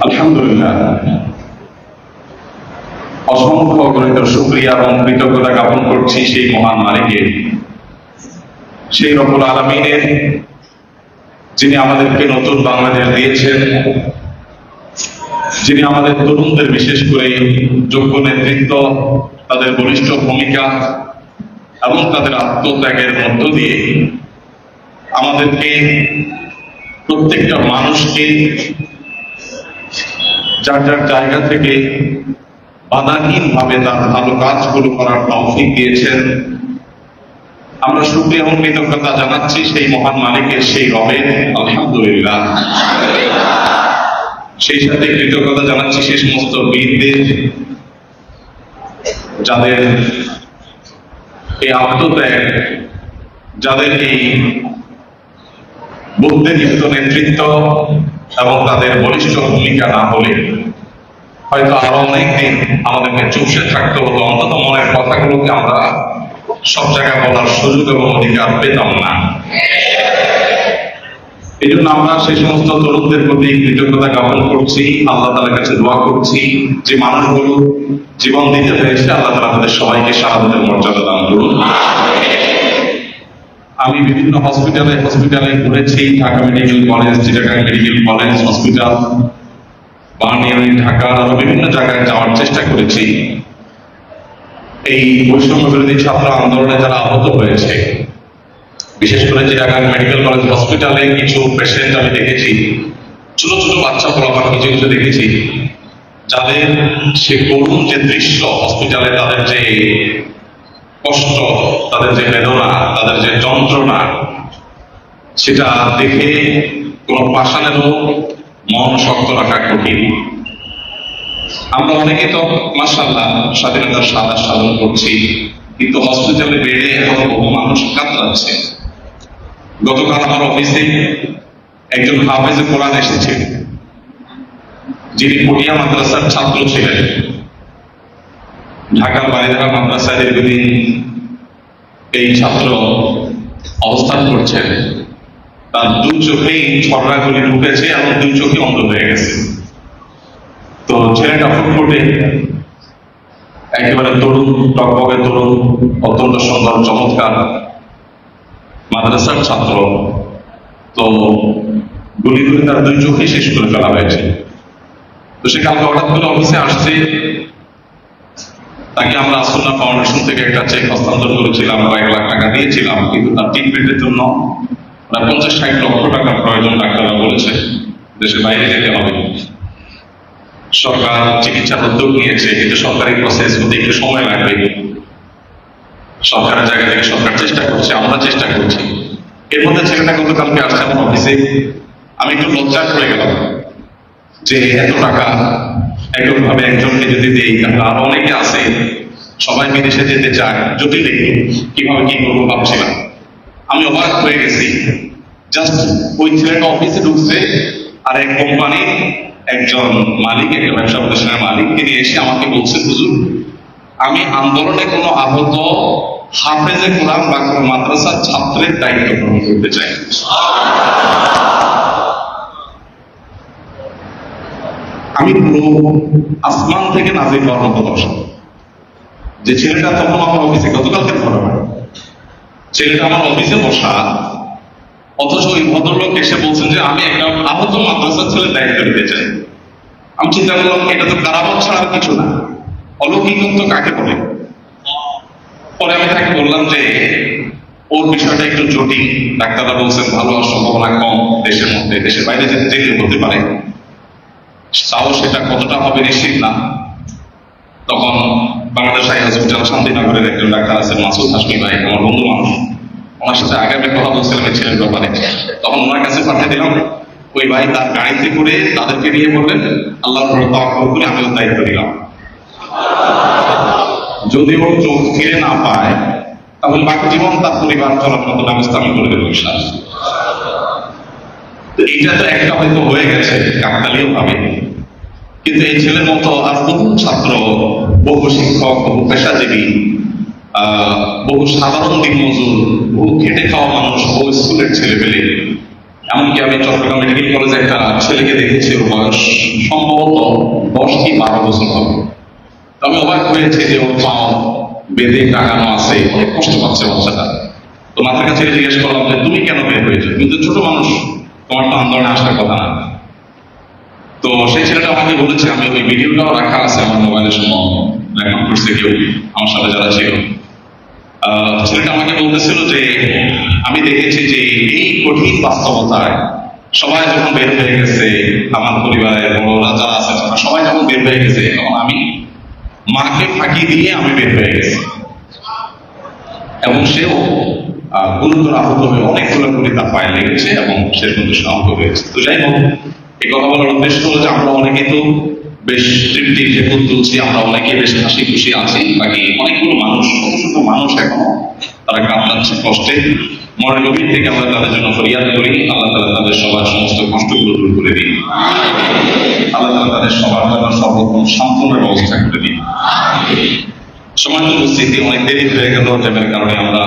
আলহামদুলিল্লাহ, অসংখ্য গণিত শুকরিয়া এবং কৃতজ্ঞতা জ্ঞাপন করছি সেই মহান মালিকের, সেই রব্বুল আলামিনের, যিনি আমাদেরকে নতুন বাংলাদেশ দিয়েছেন, যিনি আমাদের তরুণদের বিশেষ করে যোগ্য নেতৃত্ব, তাদের বলিষ্ঠ ভূমিকা এবং তাদের আত্মত্যাগের মধ্য দিয়ে আমাদেরকে, প্রত্যেকটা মানুষকে যার যার জায়গা থেকে বাধাহীনভাবে তার ভালো কাজগুলো করার তৌফিক দিয়েছেন। আমরা শুকরিয়া এবং কৃতজ্ঞতা জানাচ্ছি সেই মহান মালিকের, সেই রবের, আলহামদুলিল্লাহ। সেই সাথে কৃতজ্ঞতা জানাচ্ছি সেই সমস্ত বীরদের, যাদের এই আত্মত্যাগ, যাদের এই বুদ্ধিদীপ্ত নেতৃত্ব এবং তাদের বলিষ্ঠ ভূমিকা না হলে হয়তো আরো অনেকদিন আমাদেরকে চুপসে থাকতে হতো, অন্তত মনের কথাগুলোকে আমরা সব জায়গায় বলার সুযোগ এবং অধিকার পেতাম না। এই জন্য আমরা সেই সমস্ত তরুণদের প্রতি কৃতজ্ঞতা জ্ঞাপন করছি, আল্লাহ তাআলার কাছে দোয়া করছি যে মানুষগুলো জীবন দিতে পেরেছে, আল্লাহ তাআলা তাদের সবাইকে শাহাদাতের মর্যাদা দান করুন। আমি বিভিন্ন হসপিটালে ঘুরেছি, Dhaka medical college, Chittagong medical college, hospital, বার্নিয়ারি, ঢাকা, আরো বিভিন্ন জায়গায় যাওয়ার চেষ্টা করেছি। এই বৈষম্য বিরোধী ছাত্র আন্দোলনে যারা আহত হয়েছে, বিশেষ করে চিটাগাং মেডিকেল কলেজ হসপিটালে কিছু পেশেন্ট আমি দেখেছি, ছোট ছোট বাচ্চা পোলাপান কিছু কিছু দেখেছি, যাদের সে করুণ যে দৃশ্য, হসপিটালে তাদের যে কষ্ট, তাদের যে বেদনা, তাদের যে যন্ত্রণা, সেটা দেখে কোন পাষাণেরও মন শক্ত রাখা কঠিন। আমরা অনেকে তো মাশাআল্লাহ স্বাধীনতার সাদা সাধন করছি, কিন্তু হসপিটালে বেডে এখন বহু মানুষ কাতরাচ্ছে। গতকাল আমার অফিসে একজন হাফেজে কোরআন এসেছেন, যিনি পটিয়া মাদ্রাসার ছাত্র ছিলেন। ঢাকার বারিধারা মাদ্রাসায় দীর্ঘদিন এই ছাত্র অবস্থান করছেন। তার দুই চোখেই ছড়াগুলি ঢুকেছে এবং দুই চোখে অন্ধ হয়ে গেছে। তো ছেলেটা ফুটফুটে, একেবারে তরুণ, টকবকে তরুণ, অত্যন্ত সুন্দর, চমৎকার মাদ্রাসার ছাত্র। তো গুলি করে তার দুই চোখে শেষ করে ফেলা হয়েছে। তো সে কালকে হঠাৎ করে অফিসে আসছে। তাকে আমরা আসুন্নাহ ফাউন্ডেশন থেকে একটা চেক হস্তান্তর করেছিলাম, কয়েক লাখ টাকা দিয়েছিলাম, কিন্তু তার ট্রিটমেন্টের জন্য 50-60 লক্ষ টাকার প্রয়োজন ডাক্তাররা বলেছে। দেশের বাইরে যেতে হবে। সরকার চিকিৎসার উদ্যোগ নিয়েছে, কিন্তু সরকারি প্রসেস হতে একটু সময় লাগবে। সরকারের জায়গা থেকে সরকার চেষ্টা করছে, আমরা চেষ্টা করছি। এর মধ্যে ছেলেটা গতকালকে আসছে আমার অফিসে। আমি একটু লজ্জা করে গেলাম যে এত টাকা একভাবে একজনকে যদি দেই, তাহলে আরো অনেকে আছে, সবাই বিদেশে যেতে চায়, জটিল কিভাবে কি করবো ভাবছিলাম। আমি অবাক হয়ে গেছি। জাস্ট ওই ছেলেটা অফিসে ঢুকছে, আর এক কোম্পানির একজন মালিক, একটা ব্যবসা প্রতিষ্ঠানের মালিক, তিনি এসে আমাকে বলছে, হুজুর, আমি আন্দোলনে কোনো আহত হাফেজে কোরআন বা কোনো মাদ্রাসার ছাত্রের দায়িত্ব গ্রহণ করতে চাই। আমি পুরো আসমান থেকে নাজিল হওয়ার মতো দর্শক। যে ছেলেটা তখন আমার অফিসে, গতকালকে ঘটনা, ছেলেটা আমার অফিসে বসা, অথচ ওই ভদ্রলোক এসে বলছেন যে আমি একটা আহত মাদ্রাসার ছেলের দায়িত্ব নিতে চাই। আমি চিন্তা করলাম, এটা তো কারামত ছাড়া আর কিছু না, অলৌকিকত্ব কাকে বলে। পরে আমি তাকে বললাম যে ওর বিষয়টা একটু জটিল, ডাক্তাররা বলছেন ভালো হওয়ার সম্ভাবনা কম দেশের মধ্যে, দেশের বাইরে যেতে হতে পারে, তাও সেটা কতটা হবে নিশ্চিত না। তখন বাংলাদেশ হাই হসপিটাল শান্তিনগরের একজন ডাক্তার আছেন, মাসুদ হাসমি ভাই, আমার বন্ধু মানুষ, ওনার সাথে আগামী কথা বলছিলাম এই ছেলের ব্যাপারে। তখন ওনার কাছে পাঠিয়ে দিলাম। ওই ভাই তার গাড়িতে করে তাদেরকে নিয়ে বললেন, আল্লাহর উপর তাওয়াক্কুল করে আমিও দায়িত্ব দিলাম। যদি ওর চোখ ফিরে না পায়, তাহলে বাকি জীবন তার পরিবার চলার মতো ব্যবস্থা আমি করে দেবো বিশ্বাস। এইটা তো একটা হয়তো হয়ে গেছে কাকতালীয় ভাবে, কিন্তু এই ছেলের মতো আর বহু ছাত্র, বহু শিক্ষক, বহু পেশাজীবী, বহু সাধারণ দিনমজুর, বহু খেটে খাওয়া মানুষ, বহু স্কুলের ছেলে পেলে এমনকি আমি চট্টগ্রাম মেডিকেল কলেজে একটা ছেলেকে দেখেছি, ওর বয়স সম্ভবত 10 কি 12 বছর হবে। তো আমি অবাক হয়েছি যে ওর পাও বেঁধে টাঙানো আছে, অনেক কষ্ট পাচ্ছে বাচ্চাটা। তো মাথার কাছে জিজ্ঞেস করলাম যে তুমি কেন বের হয়েছো, কিন্তু ছোট মানুষ, তোমার তো আন্দোলনে আসার কথা না। তো সেই ছেলেটা আমাকে বলেছে, আমি ওই ভিডিওটাও রাখা আছে আমার মোবাইলের সময়, রেকর্ড করছে কেউ আমার সাথে যারা ছিল। ছেলেটা আমাকে বলতেছিল যে আমি দেখেছি যে এই কঠিন বাস্তবতায় সবাই যখন বের হয়ে গেছে, আমার পরিবারের বড়রা যারা আছে তারা সবাই যখন বের হয়ে গেছে, তখন আমি মাকে ফাঁকি দিয়ে আমি বের হয়ে গেছি, এবং সেও গুরুতর আহত হয়ে অনেকগুলো করে তার পায়ে লেগেছে এবং শেষ পর্যন্ত আহত হয়েছে। তো যাই হোক, এই কথা বলার উদ্দেশ্য হলো যে আমরা অনেকে তো বেশ তৃপ্তি ঢেকুর তুলছি, আমরা অনেকে বেশ হাসি খুশি আছি, বাকি অনেকগুলো মানুষ, ছোট ছোট মানুষ এখনো তারা কামড়াচ্ছে কষ্টে। মনের গভীর থেকে আমরা তাদের জন্য ফরিয়াদ করি, আল্লাহ তাআলা তাদের সবার সমস্ত কষ্টগুলো দূর করে দিন, আল্লাহ তাআলা তাদের সবার জন্য সর্বপ্রথম সান্ত্বনার ব্যবস্থা করে দিন। সময় উপস্থিতি অনেক দেরি হয়ে গেল, যার কারণে আমরা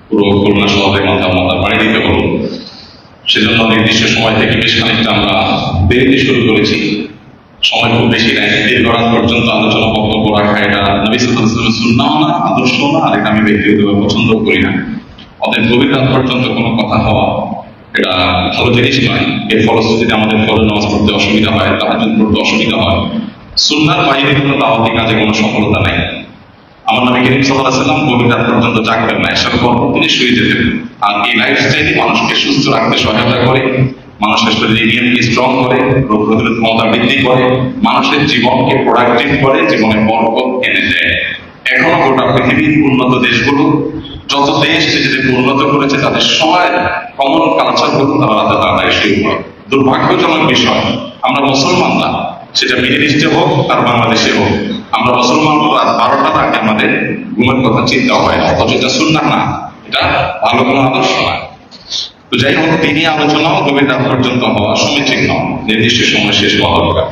পুরো খুলনা শহরের মাথা বাড়ি দিতে হলো। সেজন্য নির্দিষ্ট সময় থেকে বেশ খানিকটা আমরা দেরিতে শুরু করেছি। সময় খুব বেশি নেই, দীর্ঘ রাত পর্যন্ত আলোচনা বক্তব্য রাখা এটা নবী সাল্লাল্লাহু আলাইহি ওয়াসাল্লামের সুন্নাহ না, আদর্শ না, আর এটা আমি ব্যক্তিগতভাবে পছন্দ করি না। অতএব গভীর রাত পর্যন্ত কোনো কথা হওয়া এটা ভালো জিনিস নয়। এর ফলশ্রুতিতে আমাদের ফজর নামাজ পড়তে অসুবিধা হয়, তাহাজ্জুদ পড়তে অসুবিধা হয়। সুন্নাহর বাইরে কোনো দাওয়াতি কাজে কোনো সফলতা নাই। আমার নবী করিম সাল্লাল্লাহু আলাইহি ওয়াসাল্লাম গভীর রাত পর্যন্ত জাগতেন না, এসব পর তিনি শুয়ে যেতেন। আর এই লাইফস্টাইলই মানুষকে সুস্থ রাখতে সহায়তা করে, মানুষের শরীরে ইমিউনিটি স্ট্রং করে, রোগ প্রতিরোধ ক্ষমতা বৃদ্ধি করে, মানুষের জীবনকে প্রোডাক্টিভ করে, জীবনে বরকত এনে দেয়। এখনো গোটা পৃথিবীর উন্নত দেশগুলো, যত দেশ নিজেদেরকে উন্নত করেছে, তাদের সবাই কমন কালচার গুলো তারা রাতে তাড়াতাড়ি শুরু করে। দুর্ভাগ্যজনক বিষয়, আমরা মুসলমানরা, সেটা মিডল ইস্টে হোক আর বাংলাদেশে হোক, আমরা মুসলমানরা রাত 12টার আগে আমাদের ঘুমের কথা চিন্তা হয় না, অথচ এটা সুন্নাহ না, এটা ভালো কোনো আদর্শ না। তো যাই হোক, দিনই আলোচনাও গভীর রাত পর্যন্ত হওয়া সমীচীন নয়, নির্দিষ্ট সময় শেষ হওয়া দরকার।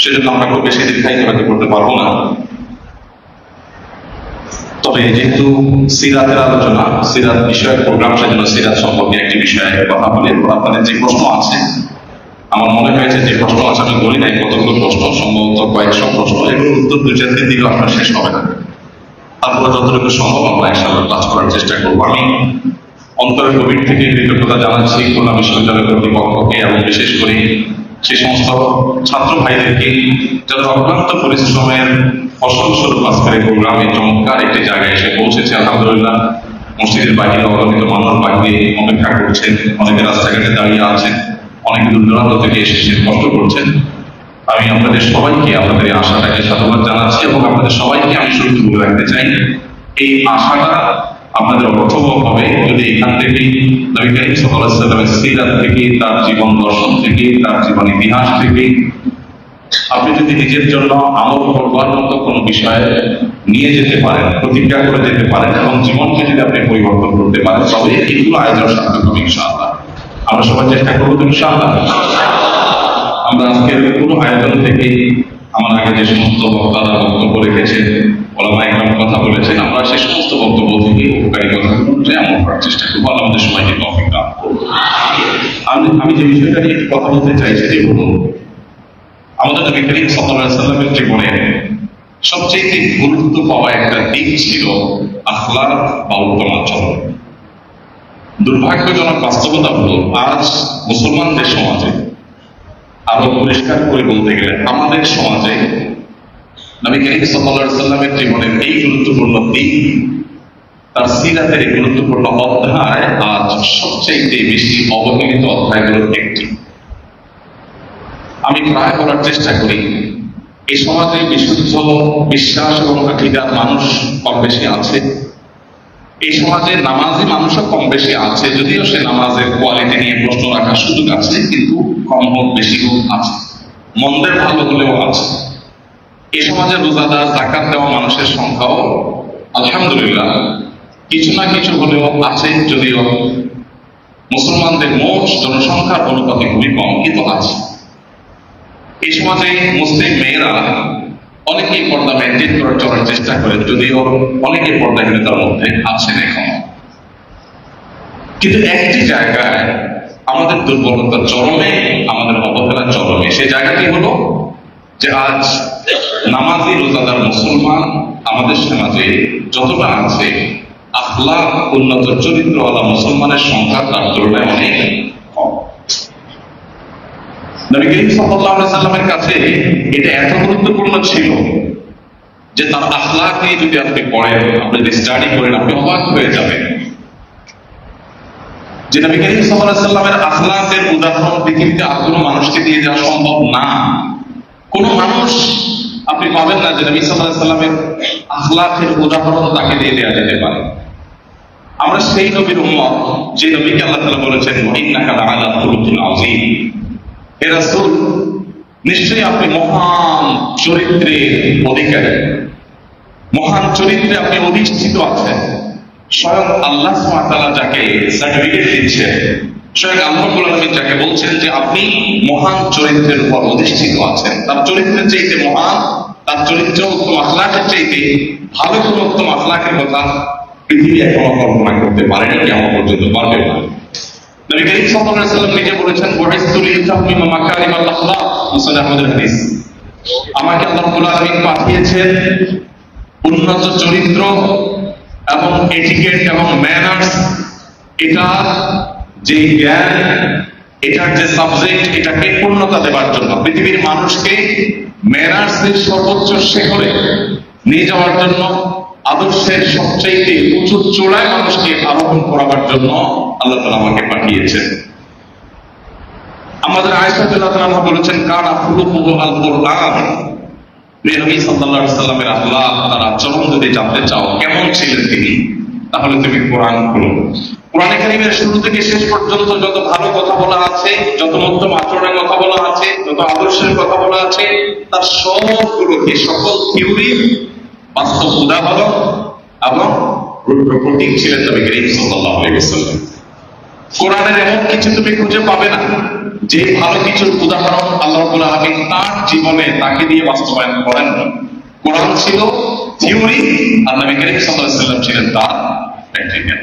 সেজন্য আমরা খুব বেশি দীর্ঘায়িত করতে পারবো না। তবে যেহেতু সিরাতের আলোচনা, সিরাত বিষয়ক প্রোগ্রাম, সেজন্য সিরাত সম্পর্কে একটি বিষয়ে কথা বলি। আপনাদের যে প্রশ্ন আছে, আমার মনে হয়েছে যে প্রশ্ন আছে, আমি বলি নাই কতগুলো প্রশ্ন, সম্ভবত কয়েকশো প্রশ্ন, এগুলোর উত্তর 2-4 দিন আপনার শেষ হবে না। তারপরে যতটুকু সম্ভব আমরা ইনশাআল্লাহ ক্লাস করার চেষ্টা করবো। আমি অন্তরের গভীর থেকে কৃতজ্ঞতা জানাচ্ছি খুলনা বিশ্ববিদ্যালয় কর্তৃপক্ষকে এবং বিশেষ করে সেই সমস্ত ছাত্র ভাইদেরকে যাদের অক্লান্ত পরিশ্রমের ফসল স্বরূপ আজকের এই প্রোগ্রামে চমৎকার একটি জায়গায় এসে পৌঁছেছে। আলহামদুলিল্লাহ, মসজিদের বাইরে অগণিত মানুষ বাকি অপেক্ষা করছেন, অনেকে রাস্তাঘাটে দাঁড়িয়ে আছেন, অনেকে দূর দূরান্ত থেকে এসেছেন, কষ্ট করছেন। আমি আপনাদের সবাইকে আপনাদের এই আশাটাকে সাধুবাদ জানাচ্ছি এবং আপনাদের সবাইকে আমি শুরু বলে রাখতে চাই, এই আশাটা আপনাদের অর্থবহ হবে যদি এখান থেকে নবী করিম সাল্লাল্লাহু আলাইহি ওয়াসাল্লামের সিরাত থেকে, তার জীবন দর্শন থেকে, তার জীবন ইতিহাস থেকে আপনি যদি নিজের জন্য আমল করবার মতো কোনো বিষয়ে নিয়ে যেতে পারেন, প্রতিজ্ঞা করে যেতে পারেন এবং জীবনকে যদি আপনি পরিবর্তন করতে পারেন, তবে এইগুলো আয়োজন সার্থক হবে ইনশাআল্লাহ। আমরা সবাই চেষ্টা করবো তো ইনশাআল্লাহ। আমরা আজকের পুরো আয়োজন থেকে আমার আগে যে সমস্ত বক্তারা বক্তব্য রেখেছেন, ওলামা একরাম কথা বলেছেন, আমরা সেই সমস্ত বক্তব্য থেকে উপকারী কথাগুলো আমল করার চেষ্টা করবো। আল্লাহ আমাদের সবাইকে তৌফিক দান করুন। আমি যে বিষয়টা নিয়ে কথা বলতে চাইছি, যে আমাদের নবী করিম সাল্লাল্লাহু আলাইহি ওয়াসাল্লামের জীবনে সবচেয়ে গুরুত্ব পাওয়া একটা দিক ছিল আখলাক বা উত্তম আচরণ। দুর্ভাগ্যজনক বাস্তবতা হলো, আজ মুসলমানদের সমাজে, আরো পরিষ্কার করে বলতে গেলে আমাদের সমাজে, নবী করিম সাল্লাল্লাহু আলাইহি ওয়াসাল্লামের জীবনের এই গুরুত্বপূর্ণ দিক, তার সিরাতের এই গুরুত্বপূর্ণ অধ্যায় আজ সবচেয়ে বেশি অবহেলিত অধ্যায়গুলোর একটি। আমি প্রায় বলার চেষ্টা করি, এই সমাজে বিশুদ্ধ বিশ্বাস এবং আকীদার মানুষ কম বেশি আছে, এই সমাজে নামাজি মানুষও কম বেশি আছে, যদিও সে নামাজের কোয়ালিটি নিয়ে প্রশ্ন রাখার সুযোগ আছে, কিন্তু কম হোক বেশি হোক আছে, মন্দের ভালো হলেও আছে। এই সমাজে রোজাদার, যাকাত দেওয়া মানুষের সংখ্যাও আলহামদুলিল্লাহ কিছু না কিছু হলেও আছে, যদিও মুসলমানদের মোট জনসংখ্যার অনুপাতে খুবই কম, কিন্তু আছে। এই সমাজে মুসলিম মেয়েরা অনেকেই পর্দা মেনটেন করে চলার চেষ্টা করে, যদিও অনেকে পর্দাহীনতার মধ্যে আছেন এখন। কিন্তু একটি জায়গায় আমাদের দুর্বলতা চরমে, আমাদের অবহেলা চরমে। সেই জায়গাটি হলো যে আজ নামাজি রোজাদার মুসলমান আমাদের সমাজে যতটা আছে, আখলাক উন্নত চরিত্রওয়ালা মুসলমানের সংখ্যা তার তুলনায় অনেক কম। নবী করিম সাল্লাল্লাহু আলাইহি সাল্লামের কাছে এটা এত গুরুত্বপূর্ণ ছিল যে তার আখলাক নিয়ে যদি আপনি পড়েন, আপনি যদি স্টাডি করেন, আপনি অবাক হয়ে যাবেন যে নবী করিম সাল্লাল্লাহু আলাইহি সাল্লামের আখলাকের উদাহরণ পৃথিবীতে আর কোনো মানুষকে দিয়ে যাওয়া সম্ভব না। কোন মানুষ আপনি পাবেন না যে নবী সাল্লাল্লাহু আলাইহি সাল্লামের আখলাকের উদাহরণ তাকে দিয়ে দেওয়া যেতে পারে। আমরা সেই নবীর উম্মত যে নবীকে আল্লাহ তাআলা বলেছেন ইন্নাকা লাআলা খুলুকিন আযীম, হে রাসূল নিশ্চয়ই আপনি মহান চরিত্রের অধিকারী, মহান চরিত্রে আপনি অধিষ্ঠিত আছেন। স্বয়ং আল্লাহ সুবহানাহু ওয়া তাআলা যাকে সার্টিফিকেট দিচ্ছেন, স্বয়ং আল্লাহ রাব্বুল আলামিন যাকে বলছেন যে আপনি মহান চরিত্রের উপর অধিষ্ঠিত আছেন, তার চরিত্রের চাইতে মহান, তার চরিত্র উত্তম আখলাকের চাইতে ভালো কোন উত্তম আখলাকের কথা পৃথিবী এখনো কল্পনা করতে পারেনি, কিয়ামত পর্যন্ত পারবে না। নবী করিম সাল্লাল্লাহু আলাইহি ওয়াসাল্লাম নিজে বলেছেন বুইসতু লিতাম্মিমা মাকারিমাল আখলাক, মুসনাদ আহমদের হাদিস, আমাকে আল্লাহ রাব্বুল আলামিন পাঠিয়েছেন উন্নত চরিত্র এবং এটিকেট এবং ম্যানার্স, এটা যে জ্ঞান, এটার যে সাবজেক্ট, এটাকে পূর্ণতা দেওয়ার জন্য, পৃথিবীর মানুষকে ম্যানার্সের সর্বোচ্চ শিখরে নিয়ে যাওয়ার জন্য, আদর্শের সবচাইতে উঁচু চূড়ায় মানুষকে আরোহণ করাবার জন্য আল্লাহ তাআলা আমাকে পাঠিয়েছেন। আমাদের আয়েশা রাদিয়াল্লাহু আনহা বলেছেন কানা খুলুকুহু আল কুরআন, নবী সাল্লাল্লাহু আলাইহি সাল্লামের আখলাক, তার আচরণ যদি জানতে চাও কেমন ছিলেন তিনি, তাহলে তুমি কোরআন পড়ো। কোরআনে কারীমের শুরু থেকে শেষ পর্যন্ত যত ভালো কথা বলা আছে, যত উত্তম আচরণের কথা বলা আছে, যত আদর্শের কথা বলা আছে, তার সবগুলোকে, সকল থিওরি বাস্তব উদাহরণ এবং প্রতীক ছিলেন নবী করিম সাল্লাল্লাহু আলাইহি ওয়াসাল্লাম। কোরআনের এমন কিছু তুমি খুঁজে পাবে না যে ভালো কিছুর উদাহরণ আল্লাহ রাব্বুল আলামিন তার জীবনে তাকে দিয়ে বাস্তবায়ন করেন। কোরআন ছিল থিওরি আর নবী করিম সাল্লাল্লাহু আলাইহি ওয়াসাল্লাম ছিলেন তার প্র্যাকটিক্যাল।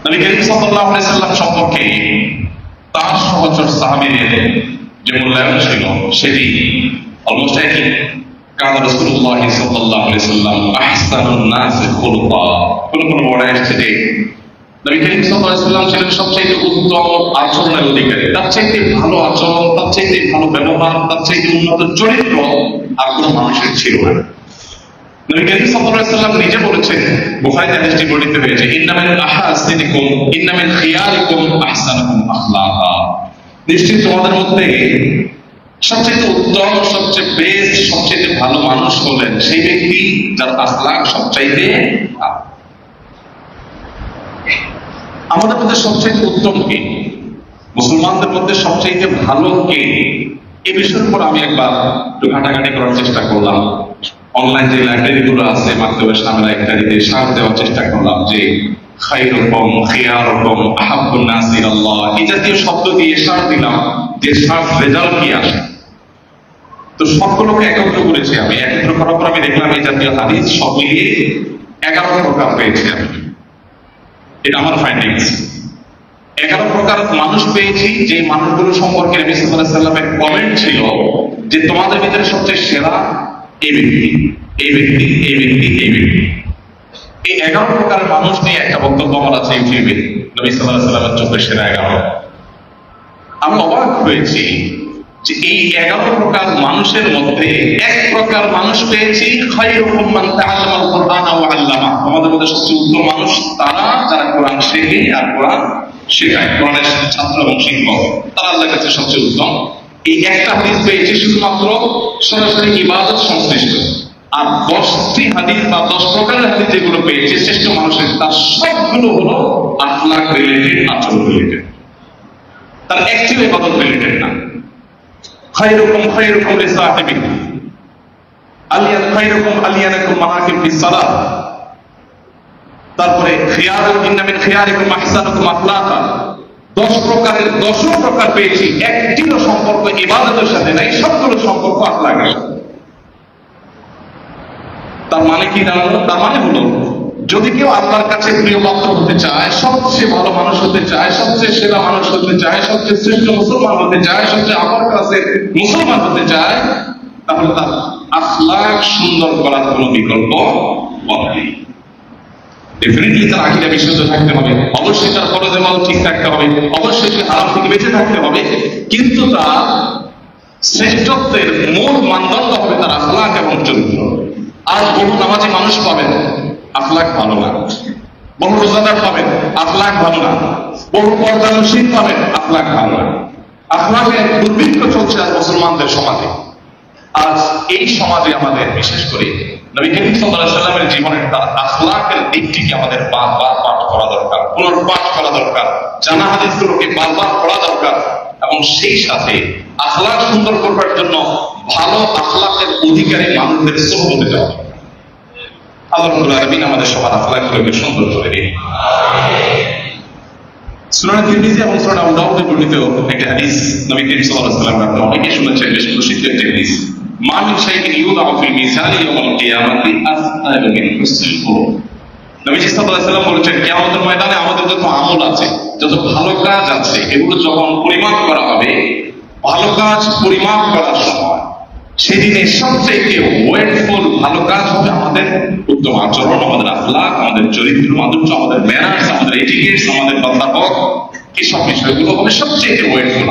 নবী করিম সাল্লাল্লাহু আলাইহি ওয়াসাল্লাম সম্পর্কে তার সহচর সাহাবীদের যে মূল্যায়ন ছিল সেটি অলমোস্ট একই। কান রাসূলুল্লাহ সাল্লাল্লাহু আলাইহি ওয়াসাল্লাম আহসানুন নাস খুলুকা, কোন বড় আসছে যে নবী করিম সাল্লাল্লাহু আলাইহি ওয়াসাল্লাম ছিলেন সবচেয়ে উত্তম আচরণের অধিকারী। তার চাইতে ভালো আচরণ, তার চাইতে ভালো ব্যবহার, তার চাইতে উন্নত চরিত্র আর কোনো মানুষের ছিল না। নবী করিম সাল্লাল্লাহু আলাইহি ওয়াসাল্লাম নিজে বলেছেন, বুখারীতে হাদিসটি বর্ণিত হয়েছে, ইন্না মিন আহসানিকুম ইন্না মিন খিয়ারিকুম আহসানুকুম আখলাকা, নিশ্চয়ই তোমাদের মধ্যে সবচেয়ে উত্তম, সবচেয়ে বেস্ট, সবচেয়ে ভালো মানুষ হলেন সেই ব্যক্তি যার আখলাক সবচাইতে ভালো। আমাদের মধ্যে সবচেয়ে উত্তম কে, মুসলমানদের মধ্যে সবচেয়ে ভালো কে, এই বিষয়ের উপর আমি একবার একটু ঘাটাঘাটি করার চেষ্টা করলাম। অনলাইন যে লাইব্রেরি গুলো আছে, মাকতাবে শামিলা ইত্যাদিতে সার দেওয়ার চেষ্টা করলাম যে খায়রুকুম খিয়ারুকুম আহাব্বুন নাসি ইলাল্লাহ, এই জাতীয় শব্দ দিয়ে সার দিলাম যে সার রেজাল্ট কি আসে। তো সবগুলোকে একত্র করেছি আমি, একত্র করার পর আমি দেখলাম এই জাতীয় হাদিস সব মিলিয়ে 11 প্রকার পেয়েছি আমি। এটা আমার ফাইন্ডিংস। 11 প্রকার মানুষ পেয়েছি, যে মানুষগুলো সম্পর্কে নবী সাল্লাল্লাহু আলাইহি ওয়াসাল্লামের কমেন্ট ছিল যে তোমাদের ভিতরে সবচেয়ে সেরা এই ব্যক্তি, এই ব্যক্তি, এই ব্যক্তি, এই ব্যক্তি। এই 11 প্রকার মানুষ নিয়ে একটা বক্তব্য আমার আছে ইউটিউবে, নবী সাল্লাল্লাহু আলাইহি ওয়াসাল্লামের চোখে সেরা 11। আমি অবাক হয়েছি যে এই 11 প্রকার মানুষের মধ্যে এক প্রকার মানুষ পেয়েছি, খায়রুকুম মান তাআল্লামাল কুরআন ওয়া আল্লামা, আমাদের মধ্যে সবচেয়ে উত্তম মানুষ তারা যারা কোরআন শেখে আর কোরআন শেখায়, কোরআনের ছাত্র এবং শিক্ষক, তারা আল্লাহর কাছে সবচেয়ে উত্তম। এই একটা হাদিস পেয়েছি শুধুমাত্র সরাসরি ইবাদত সংশ্লিষ্ট, আর 10টি হাদিস বা 10 প্রকারের হাদিস যেগুলো পেয়েছি শ্রেষ্ঠ মানুষের, তার সবগুলো হলো আখলাক রিলেটেড, আচরণ রিলেটেড, তার অ্যাকচুয়াল ইবাদত রিলেটেড না। খায়রুকুম খায়রুকুম লিসাহিবিহি, আলিয়ান খায়রুকুম আলিয়ানাকুম মানাকিব ফিস সালাত, তারপরে খিয়ারুকুম ইন্না মিন খিয়ারিকুম আহসানুকুম আখলাকা। 10 প্রকারের 10 প্রকার পেয়েছি, একটিরও সম্পর্ক ইবাদতের সাথে নাই, সবগুলো সম্পর্ক আখলাকের। তার মানে কি দাঁড়ালো? তার মানে হলো যদি কেউ আল্লাহর কাছে প্রিয় পাত্র হতে চায়, সবচেয়ে ভালো মানুষ হতে চায়, সবচেয়ে সেরা মানুষ হতে চায়, সবচেয়ে শ্রেষ্ঠ মুসলমান হতে চায়, সবচেয়ে আমার কাছে মুসলমান হতে চায়, তাহলে তার আখলাক সুন্দর করার কোন বিকল্প নেই। ডেফিনেটলি তার আকীদা বিশুদ্ধ থাকতে হবে, অবশ্যই তার ফরজে আমল ঠিক থাকতে হবে, অবশ্যই সে হারাম থেকে বেঁচে থাকতে হবে, কিন্তু তার শ্রেষ্ঠত্বের মূল মানদণ্ড হবে তার আখলাক এবং চরিত্র। আর বহু নামাজি মানুষ পাবেন আখলাক ভালো না, বহু রোজাদার পাবেন আখলাক ভালো না, বহু পর্দানশীল পাবেন আখলাক ভালো না। আখলাকের দুর্ভিক্ষ চলছে আজ মুসলমানদের সমাজে। আজ এই সমাজে আমাদের বিশেষ করে নবী করিম সাল্লাল্লাহু আলাইহি ওয়াসাল্লামের জীবনের তার আখলাকের দিকটিকে আমাদের বারবার পাঠ করা দরকার, পুনর্পাঠ করা দরকার, জানা হাদিসগুলোকে বারবার পড়া দরকার, এবং সেই সাথে আখলাক সুন্দর করবার জন্য ভালো আখলাকের অধিকারী মানুষদের সোহবতে যাওয়া। আল্লাহ রাব্বুল আলামিন আমাদের সবার আখলাকগুলোকে সুন্দর করে দিন। সুনান তিরমিজি এবং সুনান আবু দাউদে বর্ণিত একটি হাদিস, নবী করিম সাল্লাল্লাহু আলাইহি ওয়াসাল্লাম আপনারা অনেকেই শুনেছেন, বেশ প্রসিদ্ধ একটি হাদিস, মা মিন শাইইন ইউদাউ ফিল মিজানি ইয়াউমাল কিয়ামাতি আসআল মিন হুসনিল খুলুক। নবীজি সাল্লাল্লাহু আলাইহি ওয়াসাল্লাম বলেছেন, কিয়ামতের ময়দানে আমাদের যত আমল আছে, যত ভালো কাজ আছে, এগুলো যখন পরিমাপ করা হবে, ভালো কাজ পরিমাপ করার সময় সেদিনে সবচেয়ে ওয়েটফুল ভালো কাজ হবে আমাদের উত্তম আচরণ, আমাদের আখলাক, আমাদের চরিত্র মাধুর্য, আমাদের ম্যানার্স, আমাদের এটিকেটস, আমাদের বান্দাবক, এসব বিষয়গুলো হবে সবচেয়ে ওয়েটফুল।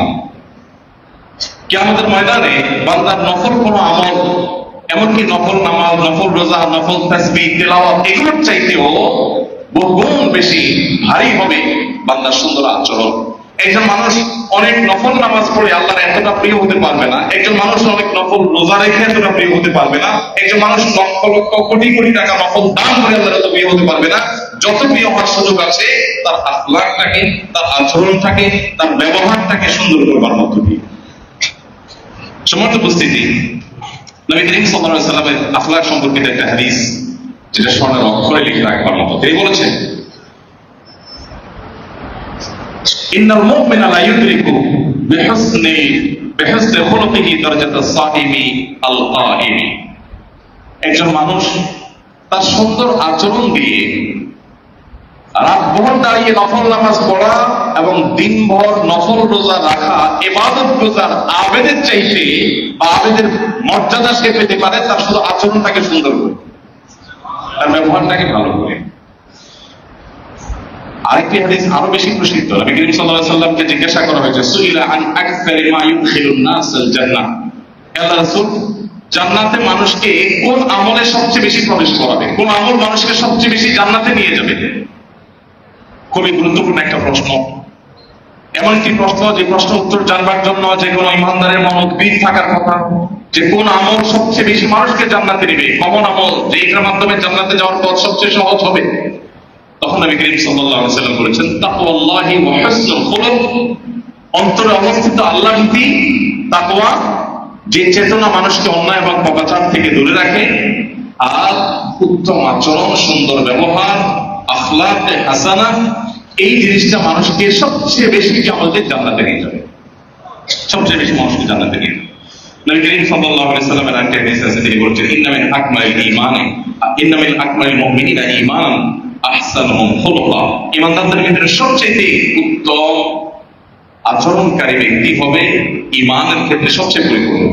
কিয়ামতের ময়দানে বান্দার নফল কোনো আমল, এমনকি নফল নামাজ, নফল রোজা, নফল তাসবিহ, তেলাওয়াত, এগুলোর চাইতেও বহুগুণ বেশি ভারী হবে বান্দার সুন্দর আচরণ। একজন মানুষ অনেক নফল নামাজ পড়ে আল্লাহর এতটা প্রিয় হতে পারবে না, একজন মানুষ অনেক নফল রোজা রেখে এতটা প্রিয় হতে পারবে না, একজন মানুষ লক্ষ লক্ষ কোটি কোটি টাকা নফল দান করে আল্লাহর এত প্রিয় হতে পারবে না। যত প্রিয় হওয়ার সুযোগ আছে তার আখলাকটাকে, তার আচরণটাকে, তার ব্যবহারটাকে সুন্দর করবার মধ্য দিয়ে। সম্মানিত উপস্থিতি, নবী করিম সাল্লাল্লাহু আলাইহি ওয়াসাল্লামের আখলাক সম্পর্কিত একটা হাদিস, যেটা স্বর্ণের অক্ষরে লিখে রাখবার মতো। তিনি বলেছেন, ইন্নাল মুমিনা লা ইউদরিকু বিহুসনি খুলুকিহি দারাজাতাস সাইমি আল কাইমি। একজন মানুষ তার সুন্দর আচরণ দিয়ে রাতভর দাঁড়িয়ে নফল নামাজ পড়া এবং দিনভর নফল রোজা রাখা ইবাদত গুজার আবেদের চাইতে বা আবেদের মর্যাদা সে পেতে পারে তার শুধু আচরণটাকে সুন্দর করে, তার ব্যবহারটাকে ভালো করে। আরেকটি হাদিস আরো বেশি প্রসিদ্ধ, নবী করিম সাল্লাল্লাহু আলাইহি ওয়াসাল্লামকে জিজ্ঞাসা করা হয়েছে, সুইলা আন আকসারি মা ইউদখিলুন নাস আল জান্নাহ, আল্লাহর রাসূল, জান্নাতে মানুষকে কোন আমলে সবচেয়ে বেশি প্রবেশ করাবে, কোন আমল মানুষকে সবচেয়ে বেশি জান্নাতে নিয়ে যাবে? খুবই গুরুত্বপূর্ণ একটা প্রশ্ন, এমন একটি প্রশ্ন যে প্রশ্ন উত্তর জানবার জন্য যে কোনো ইমানদারের মন উদ্বিগ থাকার কথা, যে কোন আমল সবচেয়ে বেশি মানুষকে জান্নাতে নেবে, কমন আমল যে এটার মাধ্যমে জান্নাতে যাওয়ার পথ সবচেয়ে সহজ হবে। তখন নবী করিম সাল্লাল্লাহু আলাইহি ওয়াসাল্লাম বলেছেন, তাকওয়াল্লাহি ওয়া হুসনুল খুলুক, অন্তরে অবস্থিত আল্লাহ ভীতি, তাকওয়া, যে চেতনা মানুষকে অন্যায় এবং পাপাচার থেকে দূরে রাখে, আর উত্তম আচরণ, সুন্দর ব্যবহার, আখলাকে হাসানা, এই জিনিসটা মানুষকে সবচেয়ে বেশি আমাদের জান্নাতে নিয়ে যাবে, সবচেয়ে বেশি মানুষকে জান্নাতে নিয়ে যাবে। নবী করিম সাল্লাল্লাহু আলাইহি ওয়াসাল্লামের আরেকটি হাদিস আছে, তিনি বলেছেন, ইন্না মিন আকমালিল মুমিনিনা ঈমানান আহসানুহুম খুলুকা। ঈমানদারদের ভিতরে সবচেয়ে উত্তম আচরণকারী ব্যক্তি হবে ঈমানের ক্ষেত্রে সবচেয়ে পরিপূর্ণ।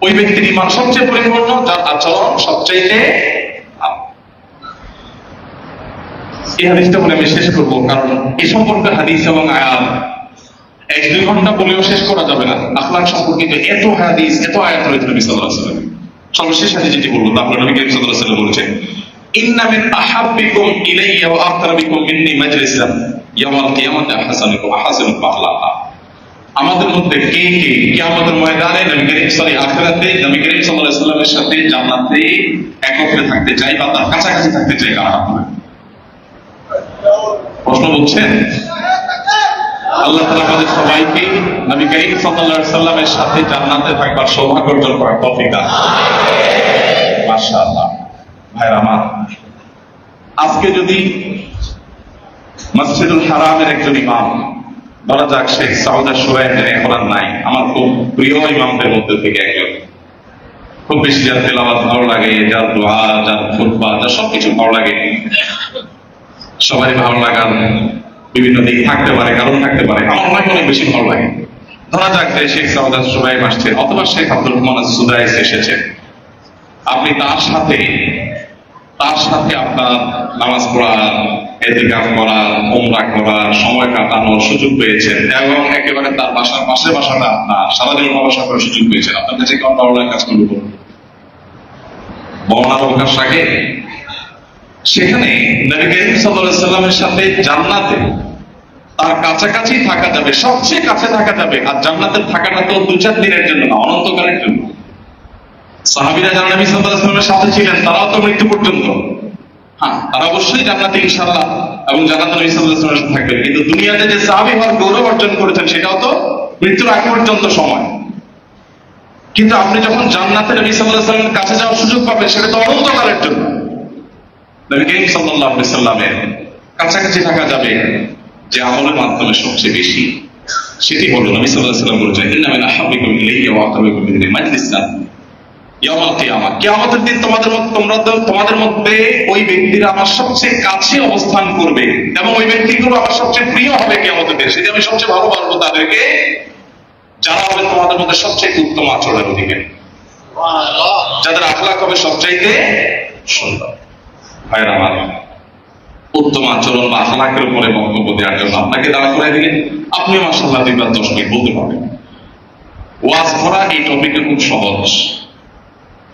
ওই ব্যক্তির ঈমান সবচেয়ে পরিপূর্ণ যার আচরণ সবচেয়ে ভালো। এই হাদিসটা বলে আমি শেষ করবো, কারণ এই সম্পর্কে হাদিস এবং আয়াত 1-2 ঘন্টা বলেও শেষ করা যাবে না। আখলাক সম্পর্কিত এত হাদিস, এত আয়াত রয়েছে নবী সাল্লাল্লাহু আলাইহি ওয়াসাল্লাম। সর্বশেষ হাদিস যেটি বলবো, তারপরে নবী করিম সাল্লাল্লাহু আলাইহি ওয়াসাল্লাম বলেছেন, ইন্না মিন আহাব্বিকুম ইলাইয়া ওয়া আকরাবিকুম মিন্নি মাজলিসান ইয়াওমাল কিয়ামাতি আহসানুকুম আখলাকা। আমাদের মধ্যে কে কে কিয়ামতের ময়দানে নবী করিম আখিরাতে নবী করিম সাল্লাল্লাহু আলাইহি ওয়াসাল্লামের সাথে জান্নাতে একত্রে থাকতে চাই বা তার কাছাকাছি থাকতে চাই? কারা আপনারা প্রশ্ন বলছেন? আল্লাহ তাআলা আমাদের সবাইকে নবী করিম সাল্লাল্লাহু আলাইহি ওয়াসাল্লামের সাথে জান্নাতে থাকবার সৌভাগ্য অর্জন করার তৌফিক দান করুন। মাশাআল্লাহ। ভাইরা আমার, আজকে যদি মসজিদুল হারামের একজন ইমাম, ধরা যাক শেখ সাউদা সুরাইয়ের, এখন আর নাই, আমার খুব প্রিয় ইমামদের মধ্যে থেকে একজন, খুব বেশি যার তেলাওয়াত ভালো লাগে, যার দোয়া, যার খুতবা, যার সবকিছু ভালো লাগে, সবারই ভালো লাগার বিভিন্ন দিক থাকতে পারে, কারণ থাকতে পারে। আমার অনেক বেশি ভালো লাগে। ধরা যাক যে শেখ সাউদাত সুবাইব আসছেন অথবা শেখ আব্দুর রহমান সুদাইস এসেছেন, আপনি তার সাথে আপনার নামাজ পড়ার, ইতিকাফ করার, উমরা করার, সময় কাটানোর সুযোগ পেয়েছেন এবং একেবারে তার বাসার পাশে বাসাটা আপনার সারাদিন বাসা করার সুযোগ পেয়েছেন। আপনার কাছে কোনটা অনলাইন কাজ করবো বর্ণার অবকাশ রাখে? সেখানে নবী করিম সাল্লাল্লাহু আলাইহি সাল্লামের সাথে জান্নাতে তার কাছাকাছি থাকা যাবে, সবচেয়ে কাছে থাকা যাবে। আর জান্নাতের থাকাটা তো 2-4 দিনের জন্য না, অনন্তকালের জন্য। সাহাবীরা যারা নবী সাল্লাল্লাহু আলাইহি সাল্লামের সাথে ছিলেন তারাও তো মৃত্যু পর্যন্ত, হ্যাঁ, তারা অবশ্যই জান্নাতে ইনশাআল্লাহ এবং জান্নাতে নবী সাল্লাল্লাহু আলাইহি সাল্লামের সাথে থাকবেন। কিন্তু দুনিয়াতে যে সাহাবী হওয়ার গৌরব অর্জন করেছেন সেটাও তো মৃত্যুর আগ পর্যন্ত সময়। কিন্তু আপনি যখন জান্নাতে নবী সাল্লাল্লাহু আলাইহি সাল্লামের কাছে যাওয়ার সুযোগ পাবেন সেটা তো অনন্তকালের জন্য। নবী করিম সাল্লাল্লাহু আলাইহি সাল্লামের কাছাকাছি থাকা যাবে যে আমলের মাধ্যমে সবচেয়ে বেশি, সেটি হলো নবী সাল্লাল্লাহু আলাইহি সাল্লাম বলেছেন, ইন্না মিন আহাব্বিকুম ইলাইয়া ওয়া আকরাবিকুম মিননি মাজলিসান ইয়াউমাল কিয়ামা। কিয়ামতের দিন তোমাদের মধ্যে ওই ব্যক্তিরা আমার সবচেয়ে কাছে অবস্থান করবে এবং ওই ব্যক্তিগুলো আমার সবচেয়ে প্রিয় হবে কিয়ামতের দিন। সেটা আমি সবচেয়ে ভালোবাসবো তাদেরকে, যারা হবে তোমাদের মধ্যে সবচেয়ে উত্তম আচরণের অধিকারী, যাদের আখলাক হবে সবচাইতে সুন্দর। ভাইরা আমার, উত্তম আচরণ বা আখলাকের উপরে বক্তব্য দেওয়ার জন্য আপনাকে দাঁড়া করে দিলে আপনি মাশাআল্লাহ 2-10 মিনিট বলতে পারবেন। ওয়াজ করা এই টপিকে খুব সহজ,